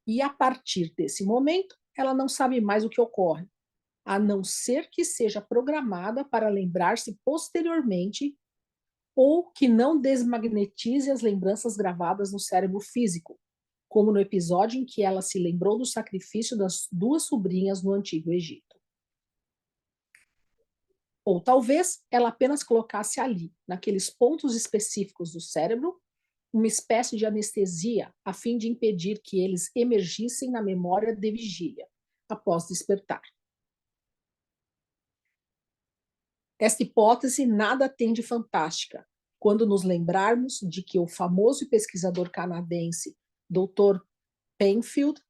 [SPEAKER 3] E a partir desse momento, ela não sabe mais o que ocorre, a não ser que seja programada para lembrar-se posteriormente ou que não desmagnetize as lembranças gravadas no cérebro físico, como no episódio em que ela se lembrou do sacrifício das 2 sobrinhas no Antigo Egito. Ou talvez ela apenas colocasse ali, naqueles pontos específicos do cérebro, uma espécie de anestesia a fim de impedir que eles emergissem na memória de vigília, após despertar. Esta hipótese nada tem de fantástica, quando nos lembrarmos de que o famoso pesquisador canadense Dr. Penfield,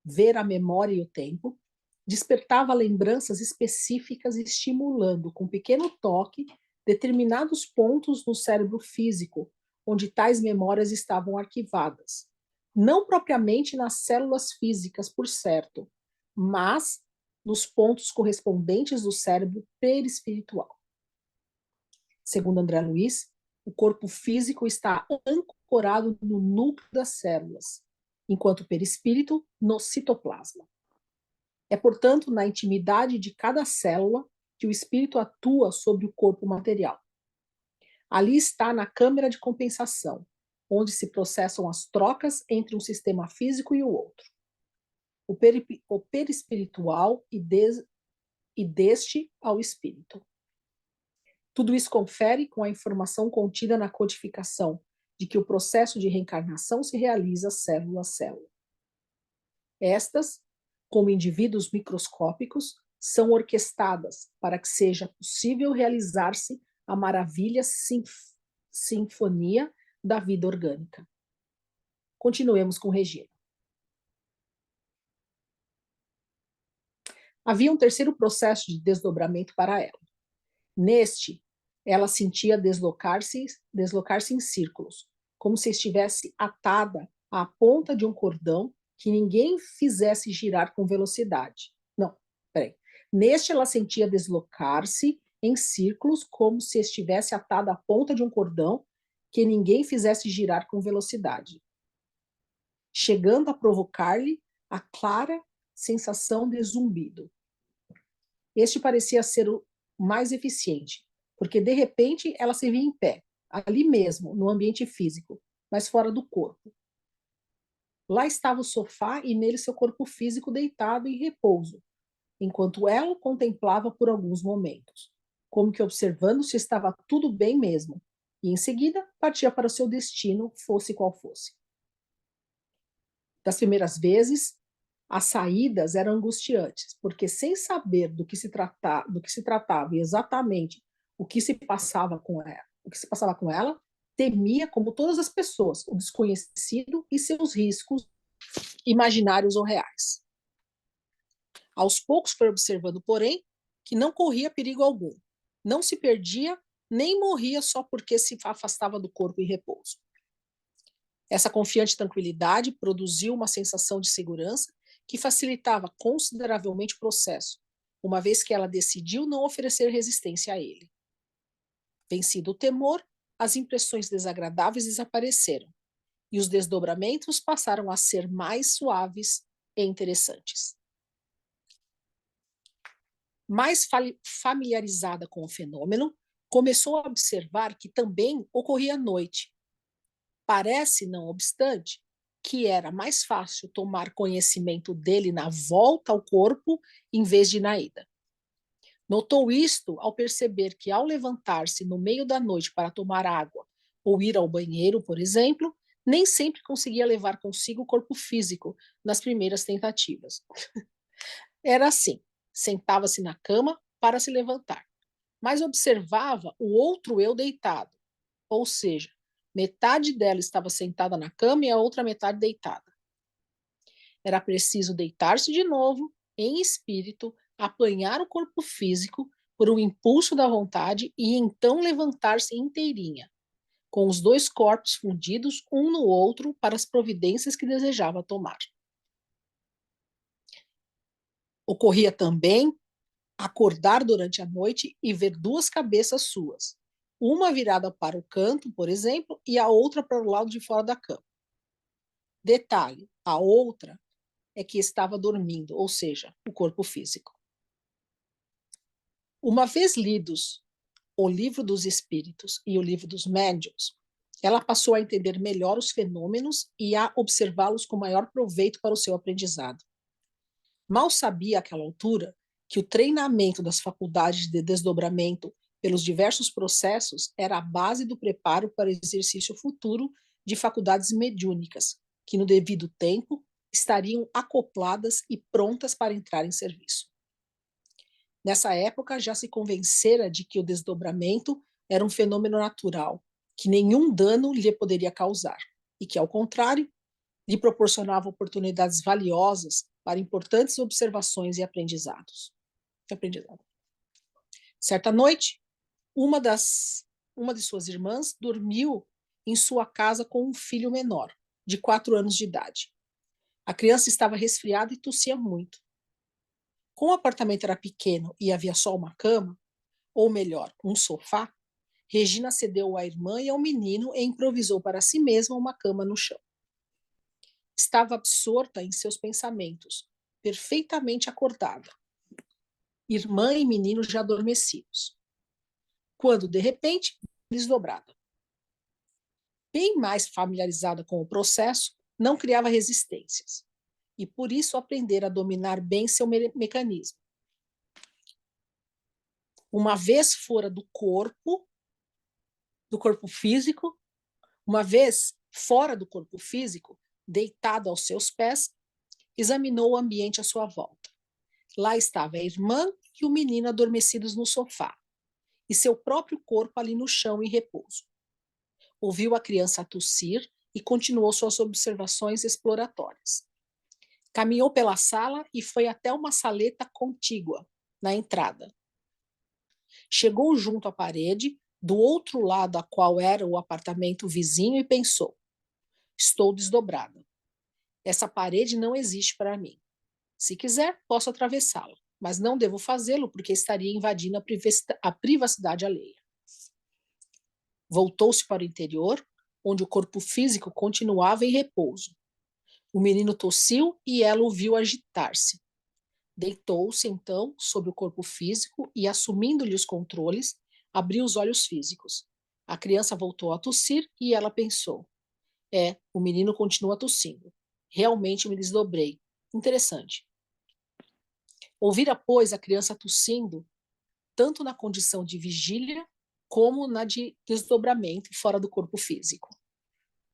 [SPEAKER 3] Ver a Memória e o Tempo, despertava lembranças específicas estimulando, com pequeno toque, determinados pontos no cérebro físico, onde tais memórias estavam arquivadas. Não propriamente nas células físicas, por certo, mas nos pontos correspondentes do cérebro perispiritual. Segundo André Luiz, o corpo físico está ancorado no núcleo das células, enquanto o perispírito no citoplasma. É, portanto, na intimidade de cada célula que o espírito atua sobre o corpo material. Ali está na câmara de compensação, onde se processam as trocas entre um sistema físico e o outro. O perispiritual e deste ao espírito. Tudo isso confere com a informação contida na codificação de que o processo de reencarnação se realiza célula a célula. Estas, como indivíduos microscópicos, são orquestradas para que seja possível realizar-se a maravilha sinfonia da vida orgânica. Continuemos com Regina. Havia um terceiro processo de desdobramento para ela. Neste, ela sentia deslocar-se em círculos, como se estivesse atada à ponta de um cordão que ninguém fizesse girar com velocidade. Não, peraí. Neste, ela sentia deslocar-se em círculos, como se estivesse atada à ponta de um cordão que ninguém fizesse girar com velocidade, chegando a provocar-lhe a clara sensação de zumbido. Este parecia ser o mais eficiente, porque de repente ela se via em pé, ali mesmo, no ambiente físico, mas fora do corpo. Lá estava o sofá e nele seu corpo físico deitado em repouso, enquanto ela o contemplava por alguns momentos, como que observando se estava tudo bem mesmo, e em seguida partia para o seu destino, fosse qual fosse. Das primeiras vezes, as saídas eram angustiantes, porque sem saber do que se tratava e exatamente o que se passava com ela, temia, como todas as pessoas, o desconhecido e seus riscos imaginários ou reais. Aos poucos foi observando, porém, que não corria perigo algum, não se perdia, nem morria só porque se afastava do corpo em repouso. Essa confiante tranquilidade produziu uma sensação de segurança que facilitava consideravelmente o processo, uma vez que ela decidiu não oferecer resistência a ele. Vencido o temor, as impressões desagradáveis desapareceram e os desdobramentos passaram a ser mais suaves e interessantes. Mais familiarizada com o fenômeno, começou a observar que também ocorria à noite. Parece, não obstante, que era mais fácil tomar conhecimento dele na volta ao corpo em vez de na ida. Notou isto ao perceber que, ao levantar-se no meio da noite para tomar água ou ir ao banheiro, por exemplo, nem sempre conseguia levar consigo o corpo físico nas primeiras tentativas. Era assim, sentava-se na cama para se levantar, mas observava o outro eu deitado, ou seja, metade dela estava sentada na cama e a outra metade deitada. Era preciso deitar-se de novo, em espírito, apanhar o corpo físico por um impulso da vontade e então levantar-se inteirinha, com os dois corpos fundidos um no outro para as providências que desejava tomar. Ocorria também acordar durante a noite e ver duas cabeças suas, uma virada para o canto, por exemplo, e a outra para o lado de fora da cama. Detalhe, a outra é que estava dormindo, ou seja, o corpo físico. Uma vez lidos o Livro dos Espíritos e o Livro dos Médiuns, ela passou a entender melhor os fenômenos e a observá-los com maior proveito para o seu aprendizado. Mal sabia àquela altura que o treinamento das faculdades de desdobramento pelos diversos processos era a base do preparo para o exercício futuro de faculdades mediúnicas, que no devido tempo estariam acopladas e prontas para entrar em serviço. Nessa época já se convencera de que o desdobramento era um fenômeno natural, que nenhum dano lhe poderia causar, e que, ao contrário, lhe proporcionava oportunidades valiosas para importantes observações e aprendizados. Certa noite, uma de suas irmãs dormiu em sua casa com um filho menor, de 4 anos de idade. A criança estava resfriada e tossia muito. Como o apartamento era pequeno e havia só uma cama, ou melhor, um sofá, Regina cedeu à irmã e ao menino e improvisou para si mesma uma cama no chão. Estava absorta em seus pensamentos, perfeitamente acordada. Irmã e menino já adormecidos. Quando, de repente, desdobrada. Bem mais familiarizada com o processo, não criava resistências. E por isso aprendera a dominar bem seu mecanismo. Uma vez fora do corpo físico, uma vez fora do corpo físico, deitado aos seus pés, examinou o ambiente à sua volta. Lá estava a irmã e o menino adormecidos no sofá, e seu próprio corpo ali no chão em repouso. Ouviu a criança tossir e continuou suas observações exploratórias. Caminhou pela sala e foi até uma saleta contígua, na entrada. Chegou junto à parede, do outro lado a qual era o apartamento vizinho, e pensou: estou desdobrada. Essa parede não existe para mim. Se quiser, posso atravessá-la, mas não devo fazê-lo porque estaria invadindo a privacidade alheia. Voltou-se para o interior, onde o corpo físico continuava em repouso. O menino tossiu e ela o viu agitar-se. Deitou-se, então, sobre o corpo físico e, assumindo-lhe os controles, abriu os olhos físicos. A criança voltou a tossir e ela pensou: o menino continua tossindo. Realmente me desdobrei. Interessante. Ouvira, pois, a criança tossindo, tanto na condição de vigília como na de desdobramento fora do corpo físico.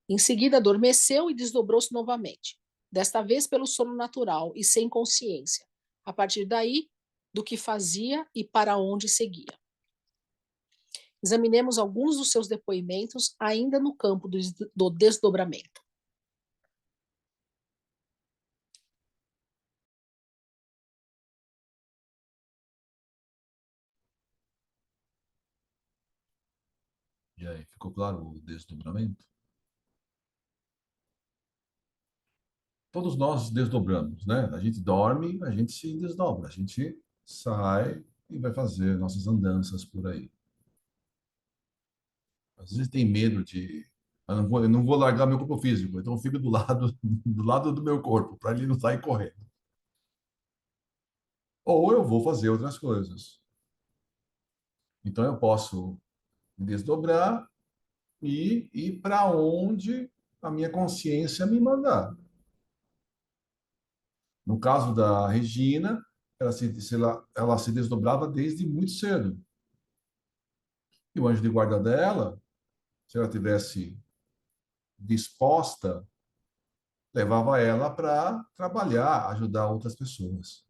[SPEAKER 3] Em seguida, adormeceu e desdobrou-se novamente, desta vez pelo sono natural e sem consciência, a partir daí, do que fazia e para onde seguia. Examinemos alguns dos seus depoimentos ainda no campo do desdobramento.
[SPEAKER 1] E aí, ficou claro o desdobramento? Todos nós desdobramos, né? A gente dorme, a gente se desdobra, a gente sai e vai fazer nossas andanças por aí. Às vezes tem medo de, eu não vou largar meu corpo físico, então eu fico do lado, do lado do meu corpo, para ele não sair correndo. Ou eu vou fazer outras coisas. Então eu posso me desdobrar e ir para onde a minha consciência me mandar. No caso da Regina, ela se desdobrava desde muito cedo. E o anjo de guarda dela, se ela tivesse disposta, levava ela para trabalhar, ajudar outras pessoas.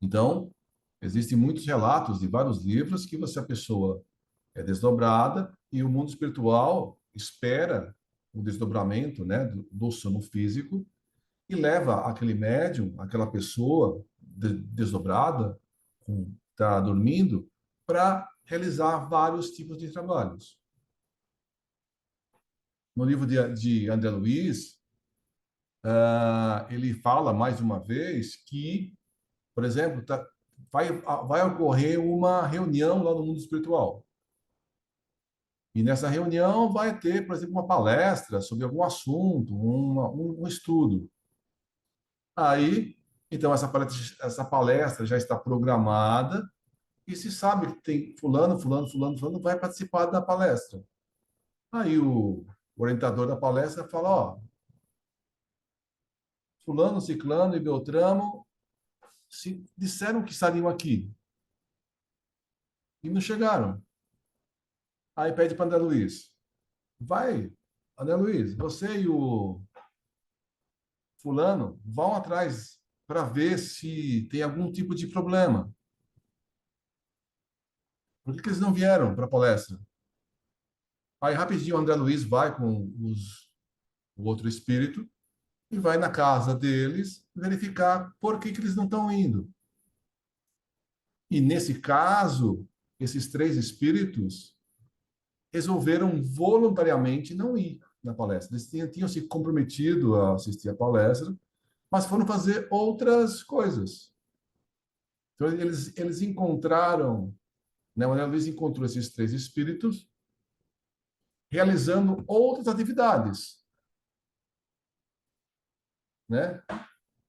[SPEAKER 1] Então, existem muitos relatos de vários livros que a pessoa é desdobrada e o mundo espiritual espera o desdobramento, né, do sono físico e leva aquele médium, aquela pessoa desdobrada, está dormindo, para realizar vários tipos de trabalhos. No livro de André Luiz, ele fala mais uma vez que, por exemplo, vai ocorrer uma reunião lá no mundo espiritual. E nessa reunião vai ter, por exemplo, uma palestra sobre algum assunto, um estudo. Aí, então, essa palestra já está programada e se sabe que tem fulano vai participar da palestra. Aí o orientador da palestra fala, ó, fulano, ciclano e beltrano se disseram que estariam aqui e não chegaram. Aí pede para André Luiz, vai, André Luiz, você e o fulano vão atrás para ver se tem algum tipo de problema. Por que eles não vieram para a palestra? Aí rapidinho o André Luiz vai com o outro espírito e vai na casa deles verificar por que eles não estão indo. E nesse caso, esses três espíritos resolveram voluntariamente não ir na palestra. Eles tinham se comprometido a assistir a palestra, mas foram fazer outras coisas. Então, eles encontraram, né, o André Luiz encontrou esses 3 espíritos realizando outras atividades, né?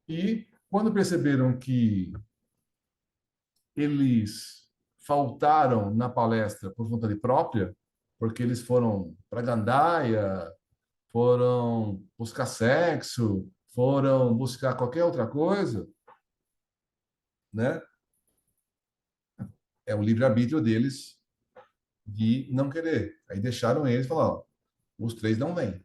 [SPEAKER 1] E quando perceberam que eles faltaram na palestra por vontade própria, porque eles foram para Gandaia, foram buscar sexo, foram buscar qualquer outra coisa, né? É o livre-arbítrio deles de não querer. Aí deixaram eles e falaram, ó, os 3 não vêm.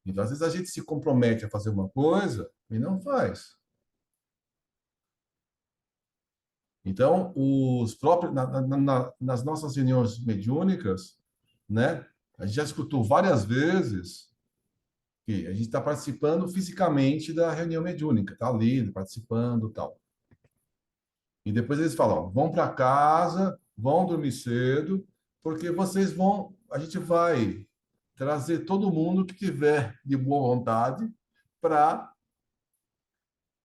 [SPEAKER 1] Então, às vezes, a gente se compromete a fazer uma coisa e não faz. Então, os próprios, nas nossas reuniões mediúnicas, né, a gente já escutou várias vezes que a gente está participando fisicamente da reunião mediúnica, está ali, participando tal. E depois eles falam, ó, vão para casa, vão dormir cedo, porque vocês vão, a gente vai trazer todo mundo que tiver de boa vontade para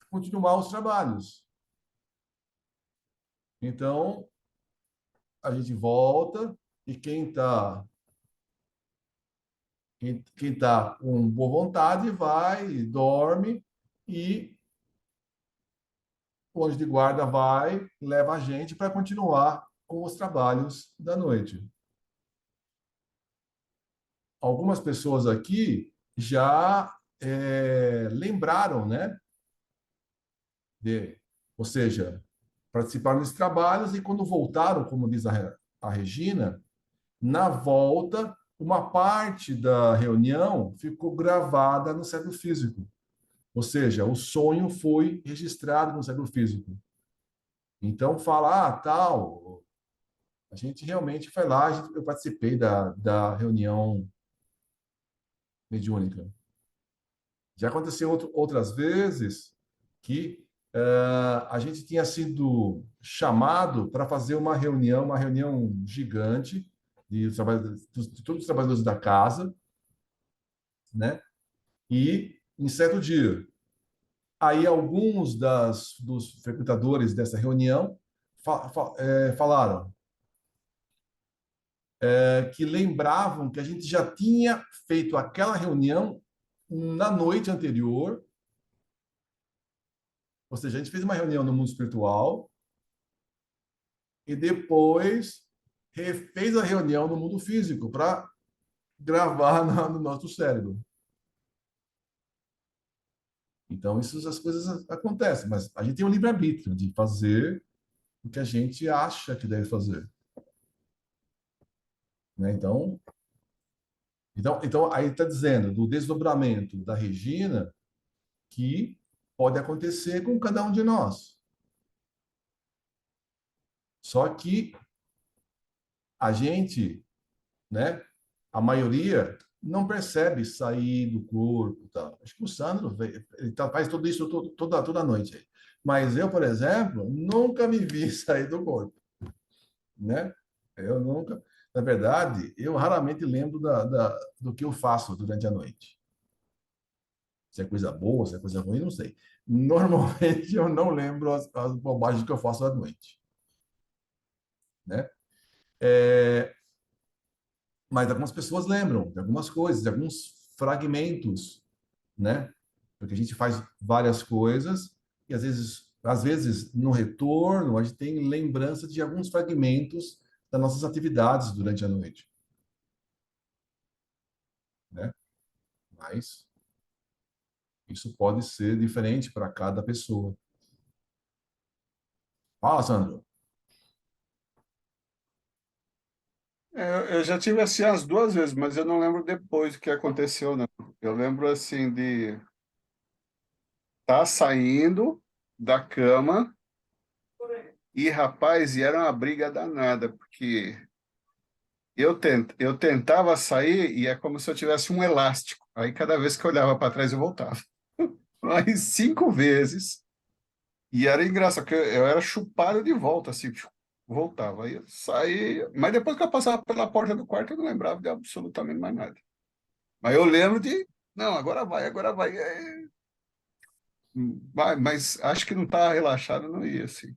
[SPEAKER 1] continuar os trabalhos. Então, a gente volta e quem tá com boa vontade vai, dorme e o anjo de guarda vai, leva a gente para continuar com os trabalhos da noite. Algumas pessoas aqui já lembraram, né? Ou seja, participaram desses trabalhos e quando voltaram, como diz a Regina, na volta, uma parte da reunião ficou gravada no cérebro físico. Ou seja, o sonho foi registrado no cérebro físico. Então, fala, tal, a gente realmente foi lá, eu participei da reunião mediúnica. Já aconteceu outras vezes que a gente tinha sido chamado para fazer uma reunião gigante de todos os trabalhadores da casa, né? E em certo dia, aí alguns dos frequentadores dessa reunião falaram que lembravam que a gente já tinha feito aquela reunião na noite anterior, ou seja, a gente fez uma reunião no mundo espiritual e depois refez a reunião no mundo físico para gravar no nosso cérebro. Então, as coisas acontecem, mas a gente tem um livre-arbítrio de fazer o que a gente acha que deve fazer. Né? Então aí está dizendo do desdobramento da Regina que pode acontecer com cada um de nós. Só que a gente, né, a maioria não percebe sair do corpo. Tá? Acho que o Sandro faz tudo isso toda noite. Aí. Mas eu, por exemplo, nunca me vi sair do corpo. Né? Eu nunca. Na verdade, eu raramente lembro do que eu faço durante a noite. Se é coisa boa, se é coisa ruim, não sei. Normalmente, eu não lembro as bobagens que eu faço à noite. Né? Mas algumas pessoas lembram de algumas coisas, de alguns fragmentos, né? Porque a gente faz várias coisas e às vezes no retorno a gente tem lembrança de alguns fragmentos das nossas atividades durante a noite, né? Mas isso pode ser diferente para cada pessoa. Fala, Sandro.
[SPEAKER 6] Eu já tive assim as 2 vezes, mas eu não lembro depois o que aconteceu, não. Eu lembro assim de estar saindo da cama e, rapaz, e era uma briga danada, porque eu tentava sair e é como se eu tivesse um elástico. Aí cada vez que eu olhava para trás eu voltava. Aí 5 vezes. E era engraçado, porque eu era chupado de volta, assim, voltava. Aí eu saía. Mas depois que eu passava pela porta do quarto, eu não lembrava de absolutamente mais nada. Mas eu lembro de Não, agora vai, agora vai. Vai, mas acho que não está relaxado, não ia, assim.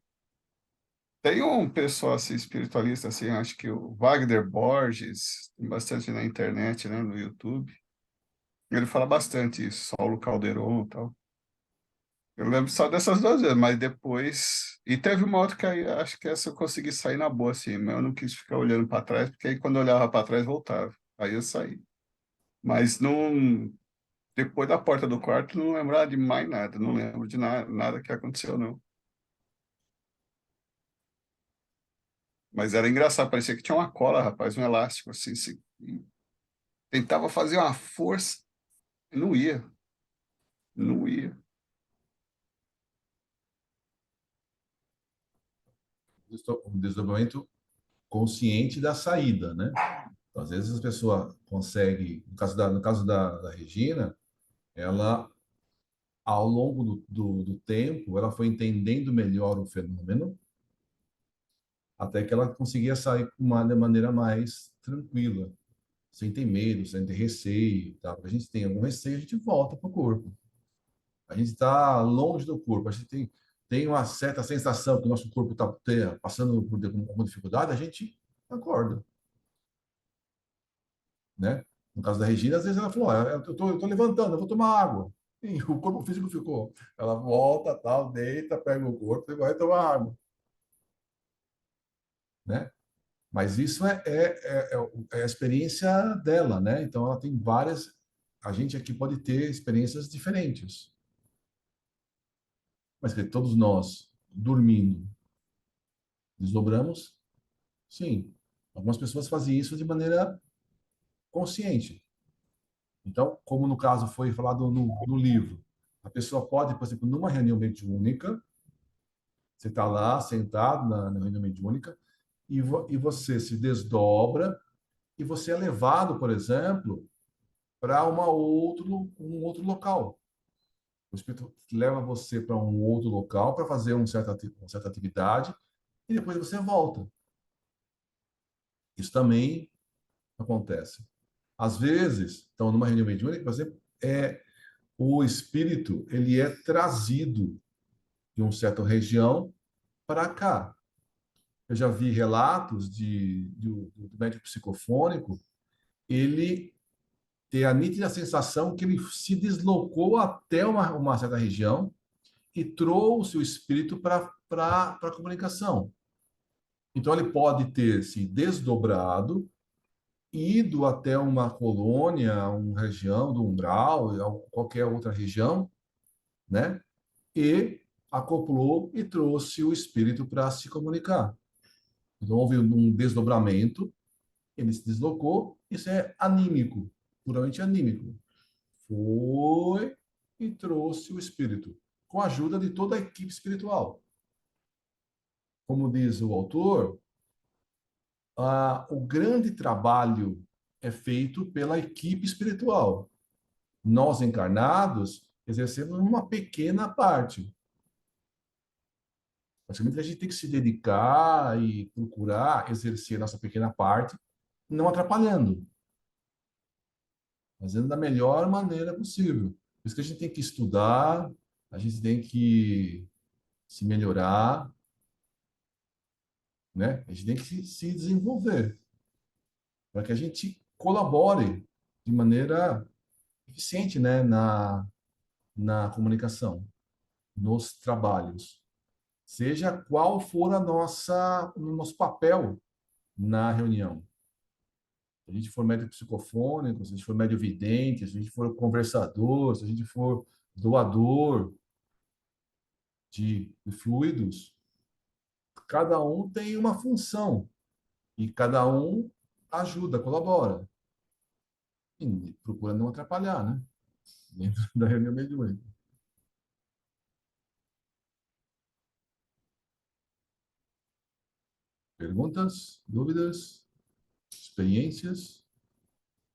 [SPEAKER 6] Tem um pessoal assim, espiritualista, assim, acho que o Wagner Borges, tem bastante na internet, né, no YouTube. Ele fala bastante isso, Saulo Calderon e tal. Eu lembro só dessas duas vezes, mas depois. E teve uma outra que aí, acho que essa eu consegui sair na boa, assim, mas eu não quis ficar olhando para trás, porque aí quando eu olhava para trás voltava. Aí eu saí. Mas não. Depois da porta do quarto, não lembrava de mais nada, não lembro de nada que aconteceu, não. Mas era engraçado, parecia que tinha uma cola, rapaz, um elástico, assim, e tentava fazer uma força, e não ia, não ia.
[SPEAKER 1] Um desdobramento consciente da saída, né? Então, às vezes a pessoa consegue, no caso da Regina, ela, ao longo do tempo, ela foi entendendo melhor o fenômeno, até que ela conseguia sair de maneira mais tranquila, sem ter medo, sem ter receio, tá? Porque a gente tem algum receio, a gente volta para o corpo. A gente está longe do corpo, a gente tem uma certa sensação que o nosso corpo está passando por alguma dificuldade, a gente acorda, né? No caso da Regina, às vezes ela falou: eu tô levantando, eu vou tomar água. E o corpo físico ficou. Ela volta, tal, deita, pega o corpo e vai tomar água, né? Mas isso é a experiência dela, né? Então ela tem várias. A gente aqui pode ter experiências diferentes. Mas que todos nós, dormindo, desdobramos? Sim. Algumas pessoas fazem isso de maneira consciente. Então, como no caso foi falado no livro, a pessoa pode, por exemplo, numa reunião mediúnica, você está lá sentado na reunião mediúnica e você se desdobra e você é levado, por exemplo, para um outro local. O espírito leva você para um outro local para fazer uma certa atividade e depois você volta. Isso também acontece. Às vezes, então, numa reunião mediúnica, por exemplo, o espírito ele é trazido de uma certa região para cá. Eu já vi relatos do médico psicofônico, ele ter a nítida sensação que ele se deslocou até uma certa região e trouxe o espírito para a comunicação. Então, ele pode ter se desdobrado, ido até uma colônia, uma região do umbral, qualquer outra região, né? E acoplou e trouxe o espírito para se comunicar. Então, houve um desdobramento, ele se deslocou, isso é anímico, puramente anímico. Foi e trouxe o espírito, com a ajuda de toda a equipe espiritual. Como diz o autor, o grande trabalho é feito pela equipe espiritual. Nós, encarnados, exercemos uma pequena parte. Praticamente a gente tem que se dedicar e procurar exercer a nossa pequena parte, não atrapalhando, fazendo da melhor maneira possível. Por isso que a gente tem que estudar, a gente tem que se melhorar, né? A gente tem que se desenvolver para que a gente colabore de maneira eficiente, né, na comunicação, nos trabalhos, seja qual for o nosso papel na reunião. Se a gente for médico psicofônico, se a gente for médio vidente, se a gente for conversador, se a gente for doador de fluidos, cada um tem uma função e cada um ajuda, colabora. E procura não atrapalhar, né? Dentro da reunião mediúnica. Perguntas, dúvidas, experiências?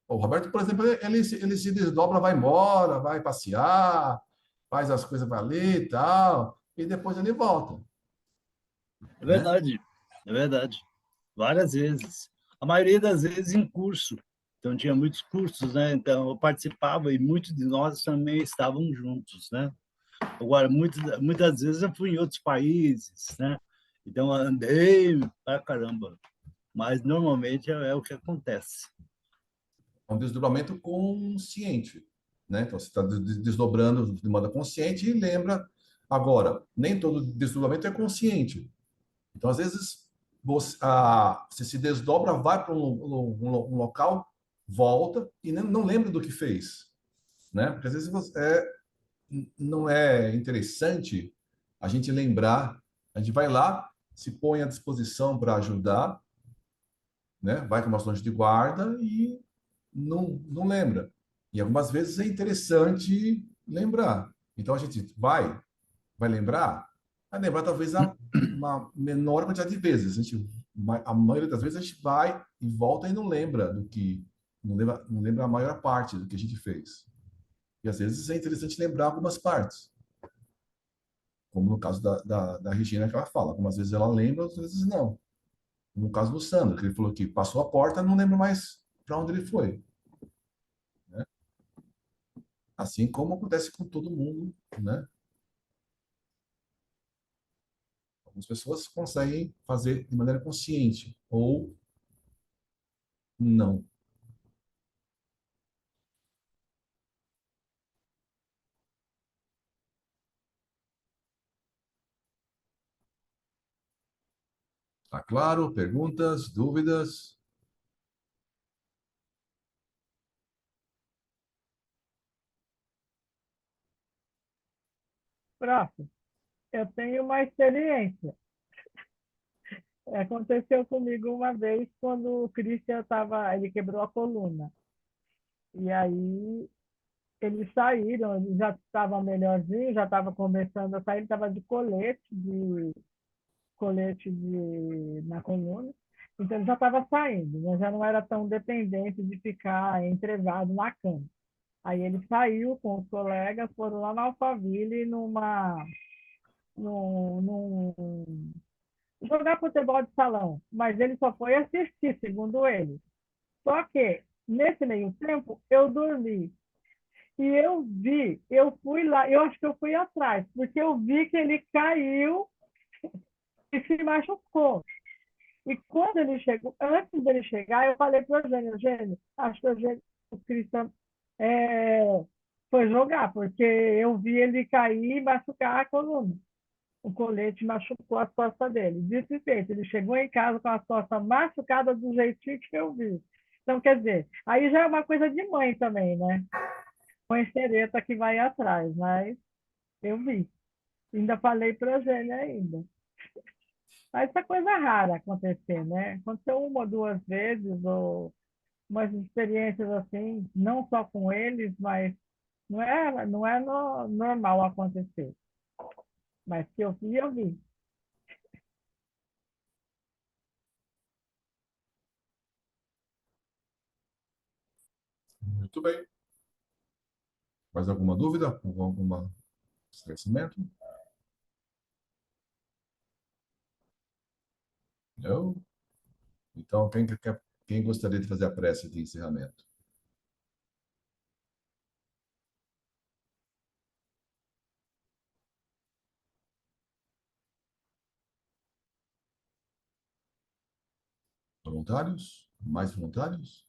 [SPEAKER 1] O Roberto, por exemplo, ele se desdobra, vai embora, vai passear, faz as coisas para ler e tal, e depois ele volta,
[SPEAKER 7] É
[SPEAKER 1] né?
[SPEAKER 7] verdade, é verdade. Várias vezes. A maioria das vezes em curso. Então, tinha muitos cursos, né? Então, eu participava e muitos de nós também estavam juntos, né? Agora, muitas vezes eu fui em outros países, né? Então, eu andei pra caramba. Mas, normalmente, é o que acontece.
[SPEAKER 1] É um desdobramento consciente, né? Então, você está desdobrando de modo consciente e lembra. Agora, nem todo desdobramento é consciente. Então, às vezes, você se desdobra, vai para um local, volta e não lembra do que fez, né? Porque às vezes não é interessante a gente lembrar, a gente vai lá, se põe à disposição para ajudar, né? Vai com o nosso anjo de guarda e não lembra. E algumas vezes é interessante lembrar. Então a gente vai lembrar, vai lembrar talvez uma menor quantidade de vezes. A maioria das vezes a gente vai e volta e não lembra não lembra a maior parte do que a gente fez. E às vezes é interessante lembrar algumas partes, como no caso da Regina que ela fala. Algumas vezes ela lembra, outras vezes não. No caso do Sandro, que ele falou que passou a porta, não lembra mais para onde ele foi, né? Assim como acontece com todo mundo, né? Algumas pessoas conseguem fazer de maneira consciente ou não. Tá claro? Perguntas, dúvidas?
[SPEAKER 8] Próximo, eu tenho uma experiência. Aconteceu comigo uma vez quando o Christian ele quebrou a coluna. E aí eles saíram, eles já estavam melhorzinhos, já estavam começando a sair, ele estava de na coluna. Então ele já estava saindo, né? Já não era tão dependente de ficar entrevado na cama. Aí ele saiu com os colegas, foram lá na Alphaville num jogar futebol de salão, mas ele só foi assistir, segundo ele. Só que, nesse meio tempo, eu dormi. E eu fui lá, eu acho que eu fui atrás, porque eu vi que ele caiu e se machucou. E quando ele chegou, antes dele chegar, eu falei para o Eugênio, acho que o Cristian é, foi jogar, porque eu vi ele cair e machucar a coluna. O colete machucou as costas dele. Dito e feito, ele chegou em casa com as costas machucadas do jeitinho que eu vi. Então, quer dizer, aí já é uma coisa de mãe também, né? Mãe xereta que vai atrás, mas eu vi. Ainda falei para a Eugênia ainda. Mas essa coisa rara acontecer, né? Aconteceu uma ou duas vezes, ou umas experiências assim, não só com eles, mas não é normal acontecer. Mas que eu vi, eu vi.
[SPEAKER 1] Muito bem. Mais alguma dúvida? Algum esclarecimento? Não? Então, quem gostaria de fazer a prece de encerramento? Voluntários? Mais voluntários?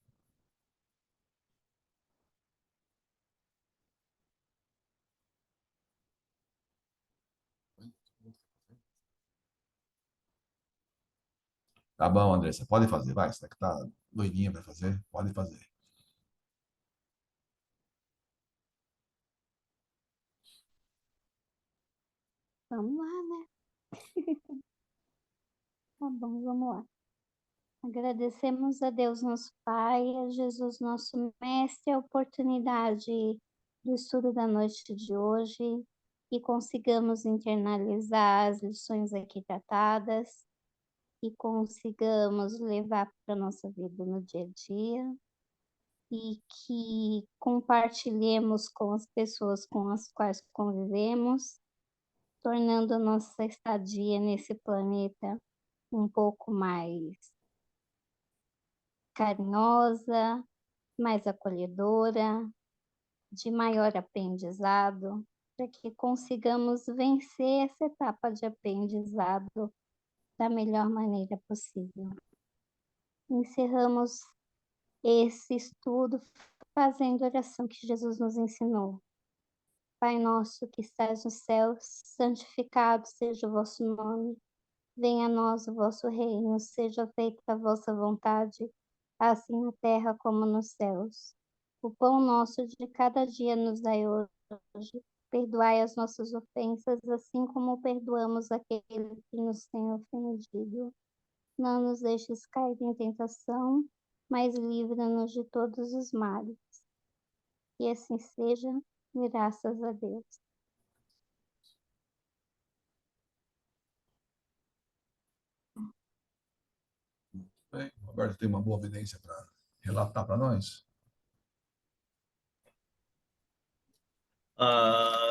[SPEAKER 1] Tá bom, Andressa, pode fazer, vai. Você que tá doidinha para fazer, pode fazer.
[SPEAKER 5] Vamos lá, né? Tá bom, vamos lá. Agradecemos a Deus, nosso Pai, a Jesus, nosso Mestre, a oportunidade do estudo da noite de hoje, que consigamos internalizar as lições aqui tratadas, que consigamos levar para a nossa vida no dia a dia e que compartilhemos com as pessoas com as quais convivemos, tornando a nossa estadia nesse planeta um pouco mais carinhosa, mais acolhedora, de maior aprendizado, para que consigamos vencer essa etapa de aprendizado da melhor maneira possível. Encerramos esse estudo fazendo a oração que Jesus nos ensinou. Pai nosso que estás nos céus, santificado seja o vosso nome. Venha a nós o vosso reino, seja feita a vossa vontade, assim na terra como nos céus. O pão nosso de cada dia nos dai hoje. Perdoai as nossas ofensas, assim como perdoamos aquele que nos tem ofendido. Não nos deixes cair em tentação, mas livra-nos de todos os males. E assim seja, graças a Deus.
[SPEAKER 1] Bem, o Roberto tem uma boa evidência para relatar para nós?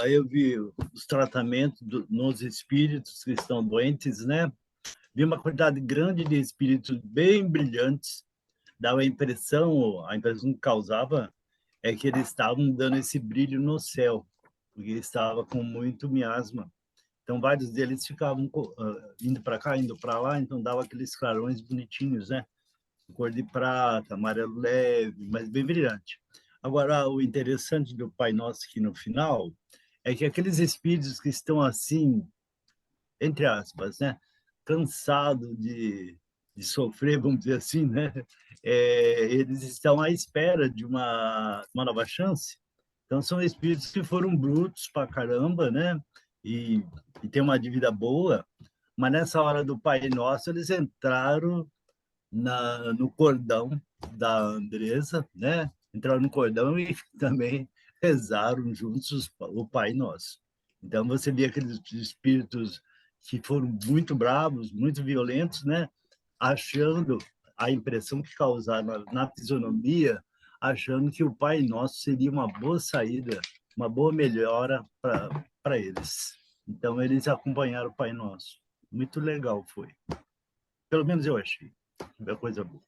[SPEAKER 7] Eu vi os tratamentos nos espíritos que estão doentes, né? Vi uma quantidade grande de espíritos bem brilhantes. Dava a impressão que causava é que eles estavam dando esse brilho no céu, porque estava com muito miasma. Então, vários deles ficavam indo para cá, indo para lá, então dava aqueles clarões bonitinhos, né? Cor de prata, amarelo leve, mas bem brilhante. Agora, o interessante do Pai Nosso aqui no final é que aqueles espíritos que estão assim, entre aspas, né? Cansados de sofrer, vamos dizer assim, né? Eles estão à espera de uma nova chance. Então, são espíritos que foram brutos pra caramba, né? E tem uma dívida boa, mas nessa hora do Pai Nosso, eles entraram no cordão da Andresa, né? Entraram no cordão e também rezaram juntos o Pai Nosso. Então, você vê aqueles espíritos que foram muito bravos, muito violentos, né? Achando a impressão que causaram na fisionomia, achando que o Pai Nosso seria uma boa saída, uma boa melhora para eles. Então, eles acompanharam o Pai Nosso. Muito legal foi. Pelo menos eu achei. É coisa boa.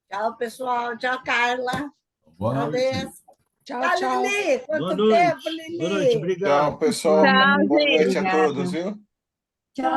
[SPEAKER 9] Tchau, pessoal. Tchau, Carla.
[SPEAKER 1] Boa
[SPEAKER 9] Tchau,
[SPEAKER 1] noite.
[SPEAKER 9] Liz.
[SPEAKER 3] Tchau,
[SPEAKER 9] Tchau,
[SPEAKER 3] tchau.
[SPEAKER 9] Lili.
[SPEAKER 7] Boa
[SPEAKER 9] Quanto
[SPEAKER 7] noite.
[SPEAKER 9] tempo, Lili?
[SPEAKER 7] Boa noite, obrigado.
[SPEAKER 6] Tchau, pessoal.
[SPEAKER 4] Tchau,
[SPEAKER 6] Boa
[SPEAKER 4] gente.
[SPEAKER 6] noite a todos, viu?
[SPEAKER 2] Tchau.